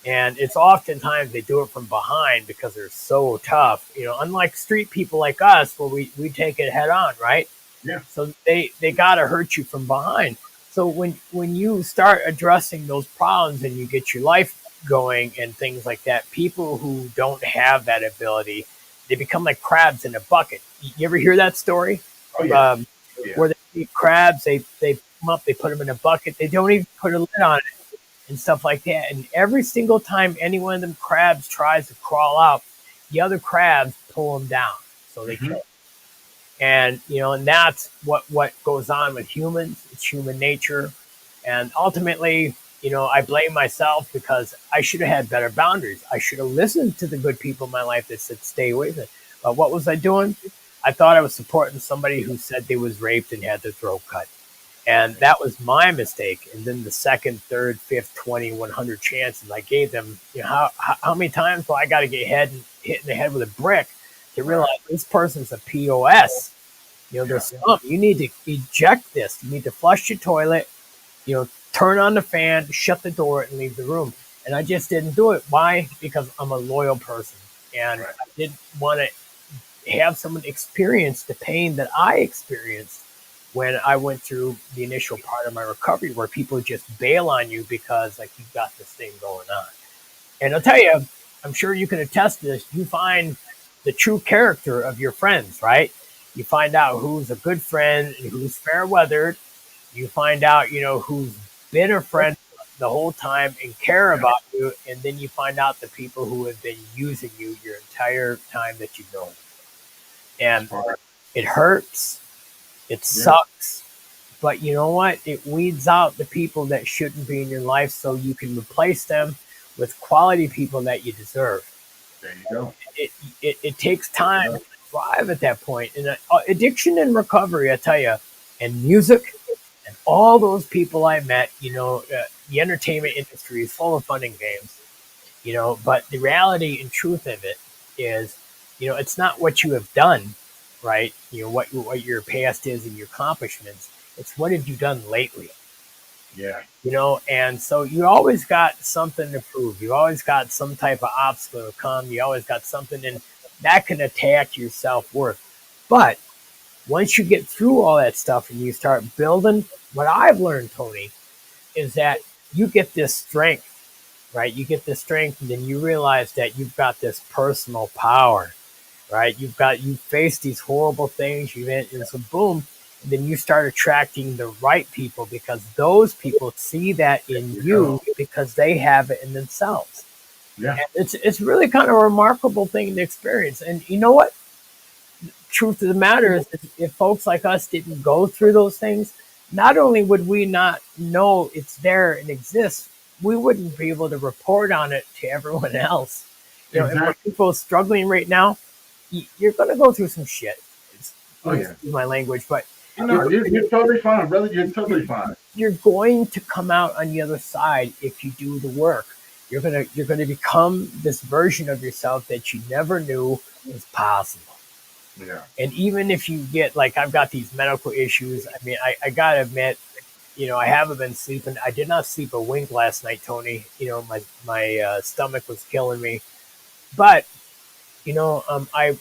and it's oftentimes they do it from behind because they're so tough. Unlike street people like us, where we take it head on, right? Yeah. So they gotta hurt you from behind. So when you start addressing those problems and you get your life going and things like that, people who don't have that ability, they become like crabs in a bucket. You ever hear that story? Oh yeah. Yeah. Where they eat crabs, they come up, they put them in a bucket, they don't even put a lid on it and stuff like that. And every single time any one of them crabs tries to crawl out, the other crabs pull them down, so they Mhm. kill them. And and that's what goes on with humans. It's human nature. And ultimately, I blame myself because I should have had better boundaries. I should have listened to the good people in my life that said stay away from it. But what was I doing? I thought I was supporting somebody who said they was raped and had their throat cut. And that was my mistake. And then the second, third, fifth, 20, 100 chances I gave them, how many times do I got to get hit in the head with a brick to realize this person's a POS? There's something. You need to eject this. You need to flush your toilet, turn on the fan, shut the door, and leave the room. And I just didn't do it. Why? Because I'm a loyal person. And I didn't want to have someone experience the pain that I experienced when I went through the initial part of my recovery, where people just bail on you because like you've got this thing going on. And I'll tell you, I'm sure you can attest to this. You find the true character of your friends, right? You find out who's a good friend and who's fair weathered. You find out, who's been a friend the whole time and care about you. And then you find out the people who have been using you your entire time that you've known. And it hurts. It sucks. But you know what? It weeds out the people that shouldn't be in your life so you can replace them with quality people that you deserve. There you go. It takes time to thrive at that point. And addiction and recovery, I tell you, and music and all those people I met, the entertainment industry is full of fun and games, but the reality and truth of it is, it's not what you have done, right? What your past is and your accomplishments. It's what have you done lately? Yeah. And so you always got something to prove. You always got some type of obstacle to come. You always got something, and that can attack your self-worth. But once you get through all that stuff and you start building, what I've learned, Tony, is that you get this strength, right? You get this strength, and then you realize that you've got this personal power, right? You face these horrible things, and so boom, and then you start attracting the right people because those people see that in you because they have it in themselves. Yeah. And it's really kind of a remarkable thing to experience. And you know what? Truth of the matter is, if folks like us didn't go through those things, not only would we not know it's there and exists, we wouldn't be able to report on it to everyone else. If for people struggling right now, you're going to go through some shit. Excuse my language, but you're totally fine, brother. You're totally fine. You're going to come out on the other side if you do the work. You're gonna become this version of yourself that you never knew was possible. Yeah. And even if you get, like, I've got these medical issues. I mean, I gotta admit, I haven't been sleeping. I did not sleep a wink last night, Tony. My stomach was killing me. But I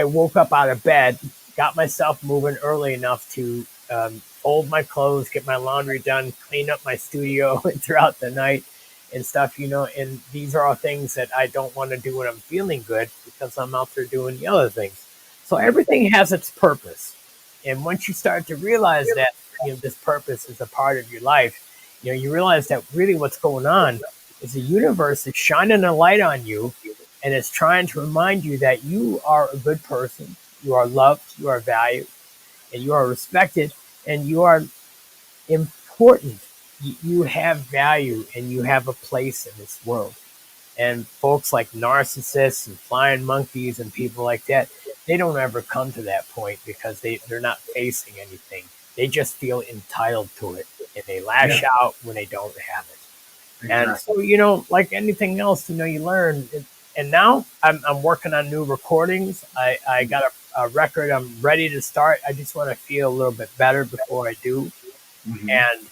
woke up out of bed, got myself moving early enough to fold my clothes, get my laundry done, clean up my studio throughout the night and stuff, and these are all things that I don't want to do when I'm feeling good because I'm out there doing the other things. So everything has its purpose. And once you start to realize that, this purpose is a part of your life, you realize that really what's going on is the universe is shining a light on you, and it's trying to remind you that you are a good person, you are loved, you are valued, and you are respected, and you are important. You have value, and you have a place in this world. And folks like narcissists and flying monkeys and people like that, they don't ever come to that point because they're not facing anything. They just feel entitled to it, and they lash out when they don't have it. Exactly. And so, like anything else, you learn. And now I'm working on new recordings. I got a record I'm ready to start. I just want to feel a little bit better before I do. Mm-hmm. And,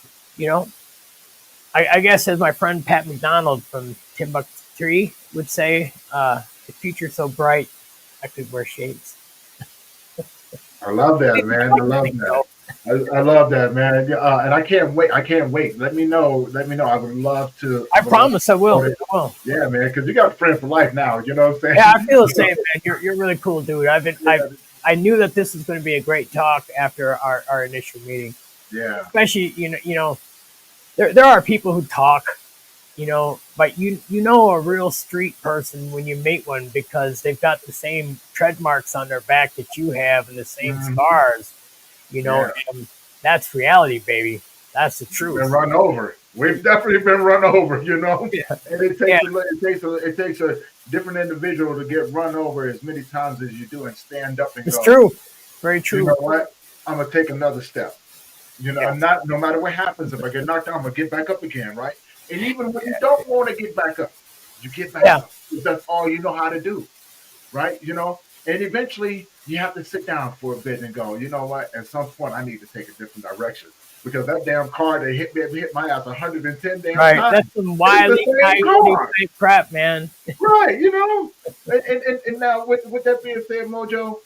I guess as my friend Pat McDonald from Timbuktu would say, the future's so bright, I could wear shades. I love that, man. I love that. I love that, man. And I can't wait. Let me know. I would love to. I promise I will. Yeah, man, because you got a friend for life now. You know what I'm saying? Yeah, I feel the same, man. You're really cool, dude. I knew that this was going to be a great talk after our initial meeting. Yeah. Especially, there are people who talk, but a real street person when you meet one because they've got the same tread marks on their back that you have and the same Mhm. scars, you know, Yeah. and that's reality, baby. That's the Been truth. run over. We've definitely been run over, you know. Yeah. And it Yeah, takes a different individual to get run over as many times as you do and stand up and it's go, true. Very you true. know what? I'm gonna take another step. You know, Yeah. I'm not no matter what happens, if I get knocked down, I'm gonna get back up again, right? And even when you don't want to get back up, you get back Yeah. up. That's all you know how to do, right? You know, and eventually you have to sit down for a bit and go, you know what? At some point, I need to take a different direction because that damn car that hit my ass 110 damn Right. times. That's some It's the wily same coyote car, type crap, man. right? You know, and now with that being said, Mojo,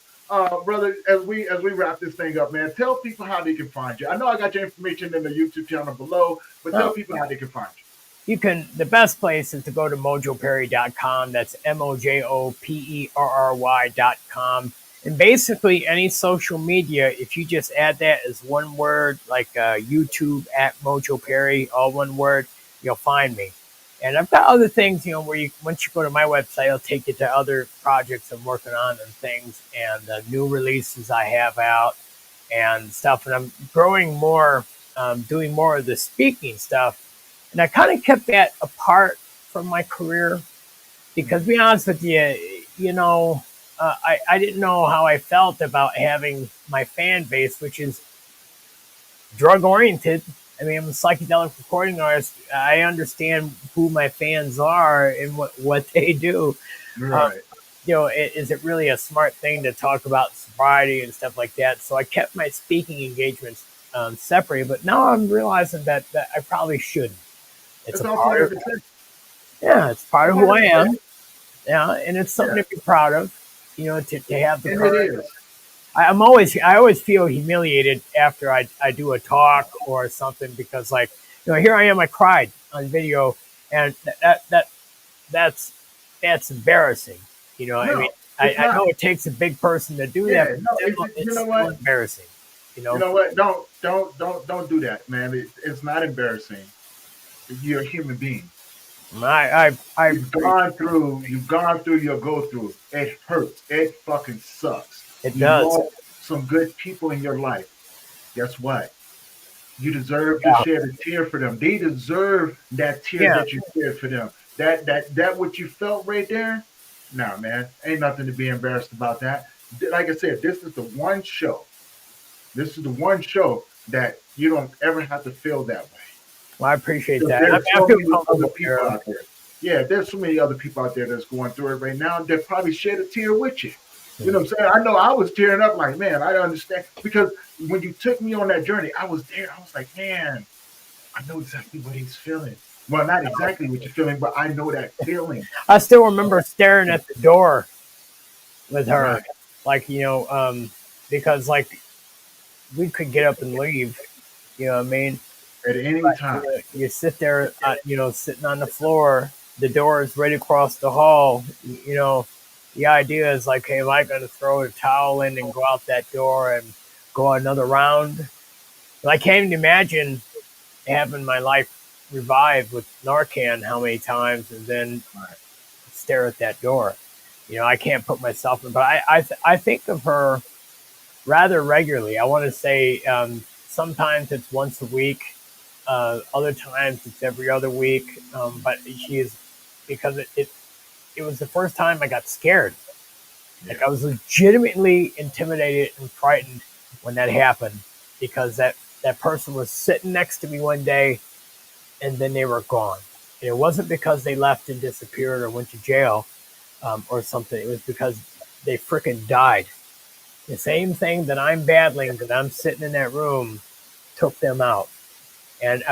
brother, as we wrap this thing up, man, tell people how they can find you. I know I got your information in the YouTube channel below, but tell Well, people how they can find the best place is to go to mojoperry.com. That's mojoperry.com. And basically, any social media, if you just add that as one word, like YouTube at Mojo Perry, all one word, you'll find me. And I've got other things, where once you go to my website, it'll take you to other projects I'm working on and things and new releases I have out and stuff. And I'm growing more, doing more of the speaking stuff. And I kind of kept that apart from my career because, to be honest with you, I didn't know how I felt about having my fan base, which is drug oriented. I mean, I'm a psychedelic recording artist. I understand who my fans are and what they do. you. Um, Right. is it really a smart thing to talk about sobriety and stuff like that? So I kept my speaking engagements separate, but now I'm realizing that I probably shouldn't. It's It's a all part part of of the trip. it's part All of part who of I the trip. am. Yeah, and it's something Yeah, to be proud of. To have the and it courage. is. I always feel humiliated after I do a talk or something because like here I am, I cried on video, and that's that's embarrassing. I mean No, it's I not. know it takes a big person to do that, Yeah, but no, you it's know still what? embarrassing. You You know, know what? Don't do that, man. It's not embarrassing. You're a human being. I You've gone through your go through. It hurts. It fucking sucks. it You does. lost some good people in your life. Guess what? You deserve to Yeah, shed a tear for them. They deserve that tear yeah. that you shed for them. That what you felt right there. Nah, man, ain't nothing to be embarrassed about that. Like I said, this is the one show. This is the one show that you don't ever have to feel that way. Well, I appreciate that. There's I so feel many other comfortable people here. out there. Yeah, there's so many other people out there that's going through it right now that probably shed a tear with you. You know what I'm saying? I know I was tearing up like, man, I understand. Because when you took me on that journey, I was there. I was like, man, I know exactly what he's feeling. Well, not exactly what you're feeling, but I know that feeling. I still remember staring at the door with her, Right. like because like we could get up and leave. You know what I mean? At any But time. you sit there, sitting on the floor. The door is right across the hall. The idea is like, hey, am I going to throw a towel in and go out that door and go another round? But I can't even imagine having my life revived with Narcan how many times and then Right. stare at that door. I can't put myself in, but I think of her rather regularly. I want to say sometimes it's once a week, other times it's every other week. But she is because it was the first time I got scared. Like Yeah. I was legitimately intimidated and frightened when that happened because that person was sitting next to me one day and then they were gone. And it wasn't because they left and disappeared or went to jail or something. It was because they freaking died. The same thing that I'm battling, that I'm sitting in that room, took them out. And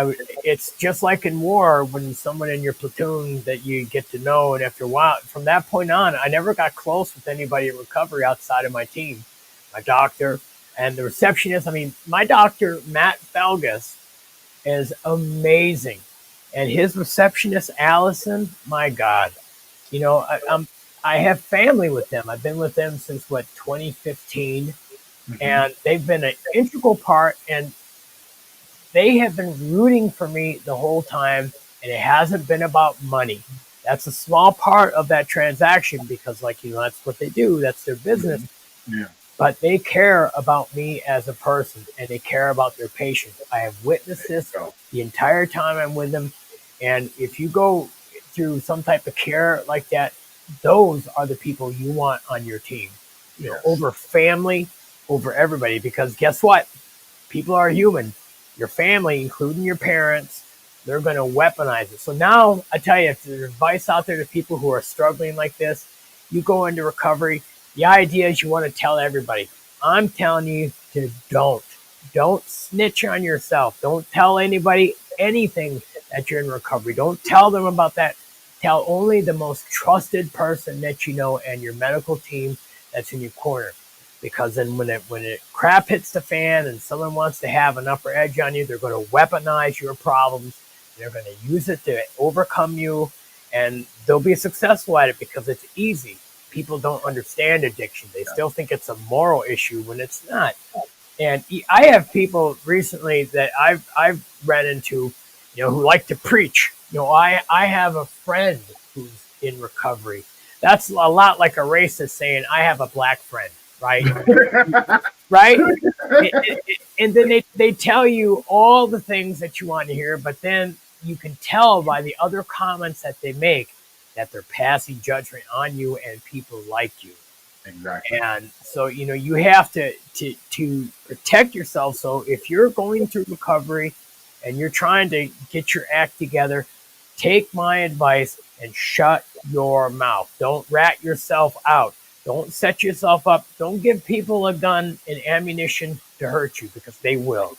it's just like in war when someone in your platoon that you get to know, and after a while, from that point on, I never got close with anybody in recovery outside of my team, my doctor, and the receptionist. I mean, my doctor, Matt Felgus, is amazing. And his receptionist, Allison, my God, I have family with them. I've been with them since 2015, Hmm. and they've been an integral part. And they have been rooting for me the whole time, and it hasn't been about money. That's a small part of that transaction because, like, that's what they do. That's their business. Yeah. But they care about me as a person, and they care about their patients. I have witnessed this the entire time I'm with them. And if you go through some type of care like that, those are the people you want on your team, over family, over everybody. Because guess what? People are human. Your family, including your parents, they're going to weaponize it. So now I tell you, if there's advice out there to people who are struggling like this, you go into recovery. The idea is you want to tell everybody. I'm telling you to don't snitch on yourself. Don't tell anybody anything that you're in recovery. Don't tell them about that. Tell only the most trusted person that you know and your medical team that's in your corner. Because then when it crap hits the fan and someone wants to have an upper edge on you, they're going to weaponize your problems. They're going to use it to overcome you, and they'll be successful at it because it's easy. People don't understand addiction. They still think it's a moral issue when it's not. And I have people recently that I've ran into, who like to preach. I have a friend who's in recovery. That's a lot like a racist saying, I have a black friend, right? Right? And then they tell you all the things that you want to hear, but then you can tell by the other comments that they make that they're passing judgment on you and people like you. Exactly. And so, you have to protect yourself. So if you're going through recovery and you're trying to get your act together, take my advice and shut your mouth. Don't rat yourself out. Don't set yourself up. Don't give people a gun and ammunition to hurt you because they will.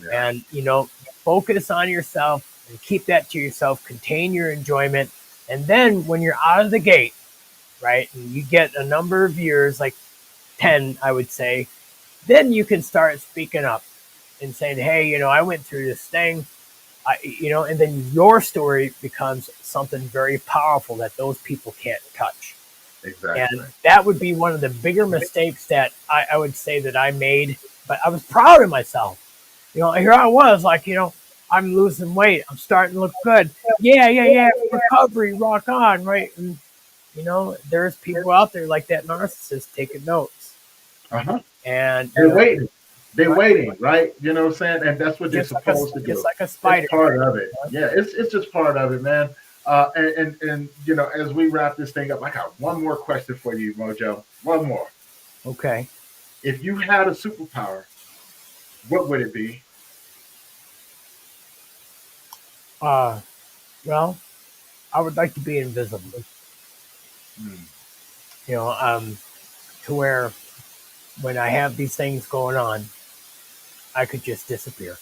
Yeah. And, focus on yourself and keep that to yourself. Contain your enjoyment. And then when you're out of the gate, right, and you get a number of years, like 10, I would say, then you can start speaking up and saying, hey, I went through this thing, and then your story becomes something very powerful that those people can't touch. Exactly. And that would be one of the bigger mistakes that I would say that I made, but I was proud of myself. Here I was like, I'm losing weight. I'm starting to look good. Yeah. Recovery, rock on, right? And, there's people out there like that narcissist taking notes. Uh-huh. And they're waiting. They're waiting, right? You know what I'm saying? And that's what they're supposed to do. It's like a spider. It's part of it. Yeah, it's just part of it, man. And as we wrap this thing up, I got one more question for you, Mojo. One more. Okay. If you had a superpower, what would it be? Well, I would like to be invisible. To where when I have these things going on, I could just disappear.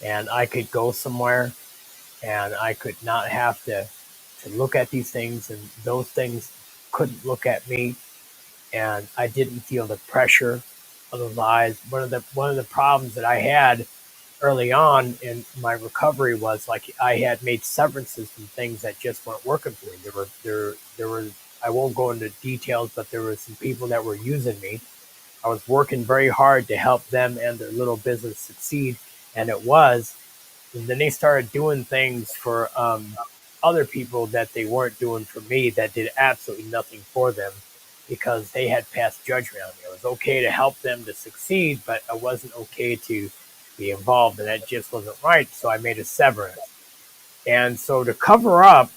And I could go somewhere and I could not have to look at these things, and those things couldn't look at me. And I didn't feel the pressure of the lies. One of the problems that I had early on in my recovery was like I had made severances from things that just weren't working for me. There were I won't go into details, but there were some people that were using me. I was working very hard to help them and their little business succeed, and it was. And then they started doing things for other people that they weren't doing for me, that did absolutely nothing for them because they had passed judgment on me. It was okay to help them to succeed, but it wasn't okay to be involved, and that just wasn't right. So I made a severance. And so to cover up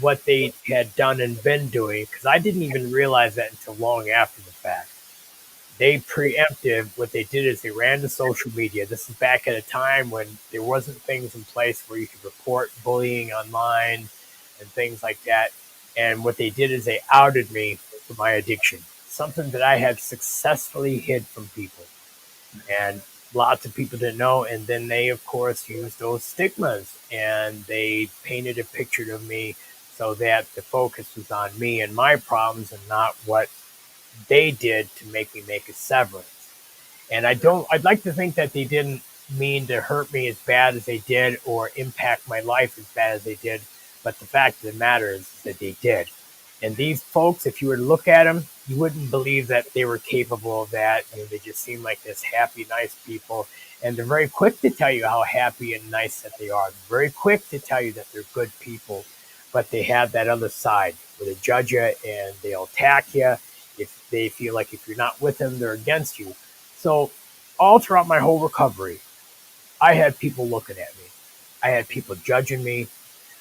what they had done and been doing, because I didn't even realize that until long after the fact. They preemptive. What they did is they ran to social media. This is back at a time when there wasn't things in place where you could report bullying online and things like that. And what they did is they outed me for my addiction, something that I had successfully hid from people. And lots of people didn't know. And then they, of course, used those stigmas and they painted a picture of me so that the focus was on me and my problems and not what they did to make me make a severance. And I'd like to think that they didn't mean to hurt me as bad as they did or impact my life as bad as they did. But the fact of the matter is that they did. And these folks, if you were to look at them, you wouldn't believe that they were capable of that. They just seem like this happy, nice people. And they're very quick to tell you how happy and nice that they are. They're very quick to tell you that they're good people. but they have that other side where they judge you and they'll attack you if they feel like if you're not with them, they're against you. So all throughout my whole recovery, I had people looking at me. I had people judging me.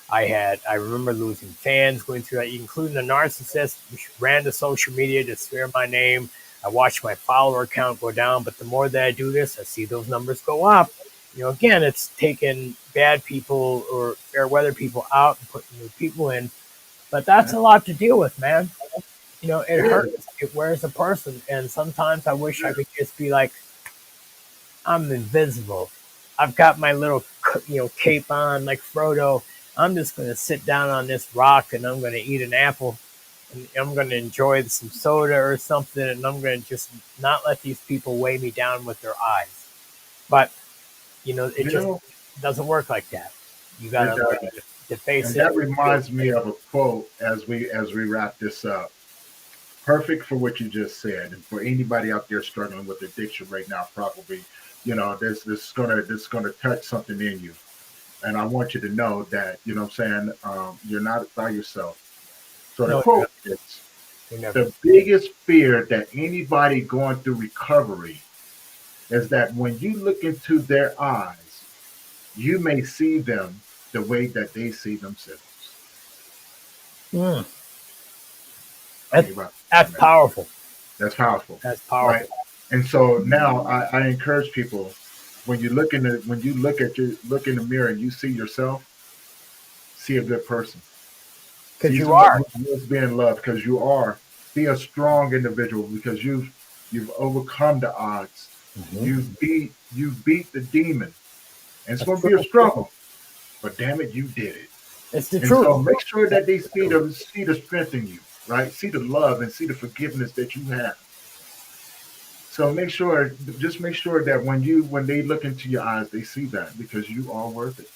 I remember losing fans going through that, including a narcissist who ran to social media to smear my name. I watched my follower count go down, but the more that I do this, I see those numbers go up. Again, it's taking bad people or fair weather people out and putting new people in, but that's a lot to deal with, man. It hurts. It wears a person, and sometimes I wish I could just be like, I'm invisible. I've got my little, cape on like Frodo. I'm just going to sit down on this rock and I'm going to eat an apple and I'm going to enjoy some soda or something, and I'm going to just not let these people weigh me down with their eyes. But, it just doesn't work like that. You got to learn to face and it. that reminds me of a quote as we wrap this up. Perfect for what you just said, and for anybody out there struggling with addiction right now, probably, this is gonna touch something in you. And I want you to know that, you're not by yourself. So the No, quote is, you're never. the biggest fear that anybody going through recovery is that when you look into their eyes, you may see them the way that they see themselves. Mm, Think about that's that, man. powerful. That's powerful, That's right? powerful. And so now I encourage people, when you look look in the mirror and you see yourself, see a good person. Because See you someone are. who lives being loved because you are. Be a strong individual because you've overcome the odds. Mm-hmm. You beat the demon. And it's That's going to be a true. struggle, but damn it, you did it. It's the And so truth. make sure that they see the strength in you, right? See the love and see the forgiveness that you have. So just make sure that when they look into your eyes, they see that because you are worth it.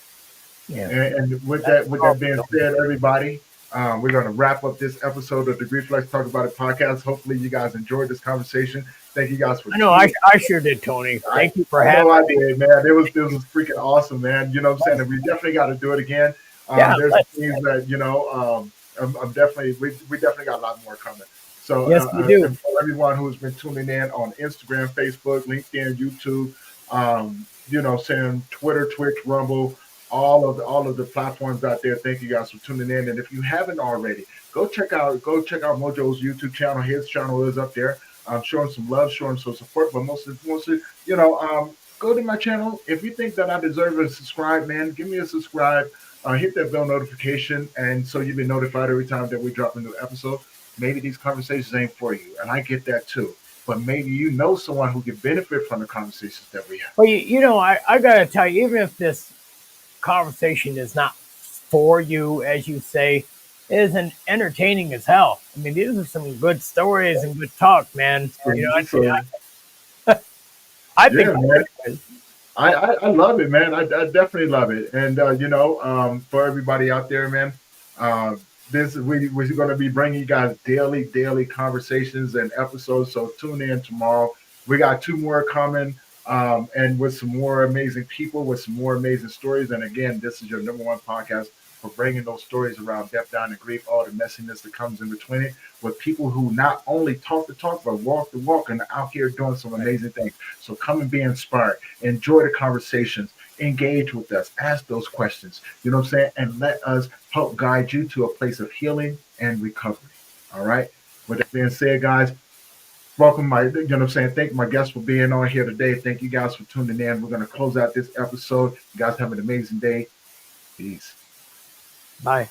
Yeah. And with That's that powerful. being said, everybody, we're going to wrap up this episode of the Grief Flex Talk About It podcast. Hopefully, you guys enjoyed this conversation. Thank you guys for I know. I sure did, Tony. Thank you for I know having I me. did, man. It was freaking awesome, man. You know what I'm saying? And we definitely got to do it again. Yeah. There's some things that I'm definitely we definitely got a lot more coming. So Yes, we do. and for everyone who's been tuning in on Instagram, Facebook, LinkedIn, YouTube, saying Twitter, Twitch, Rumble, all of the platforms out there. Thank you guys for tuning in. And if you haven't already, go check out Mojo's YouTube channel. His channel is up there. Show him some love, show him some support, but mostly, go to my channel. If you think that I deserve a subscribe, man, give me a subscribe. Hit that bell notification, and so you'll be notified every time that we drop a new episode. Maybe these conversations ain't for you, and I get that too. But maybe you know someone who can benefit from the conversations that we have. Well, I got to tell you, even if this conversation is not for you, as you say, it is an entertaining as hell. I mean, these are some good stories and good talk, man. So, I think yeah, man. I love it, man. I definitely love it. And for everybody out there, man, uh, we're going to be bringing you guys daily conversations and episodes. So tune in tomorrow. We got two more coming, and with some more amazing people, with some more amazing stories. And again, this is your number one podcast for bringing those stories around death, dying, and grief, all the messiness that comes in between it, with people who not only talk the talk, but walk the walk and out here doing some amazing things. So come and be inspired. Enjoy the conversations. Engage with us. Ask those questions. You know what I'm saying? And let us help guide you to a place of healing and recovery. All right. With that being said, guys, welcome you know what I'm saying? Thank my guests for being on here today. Thank you guys for tuning in. We're going to close out this episode. You guys have an amazing day. Peace. Bye.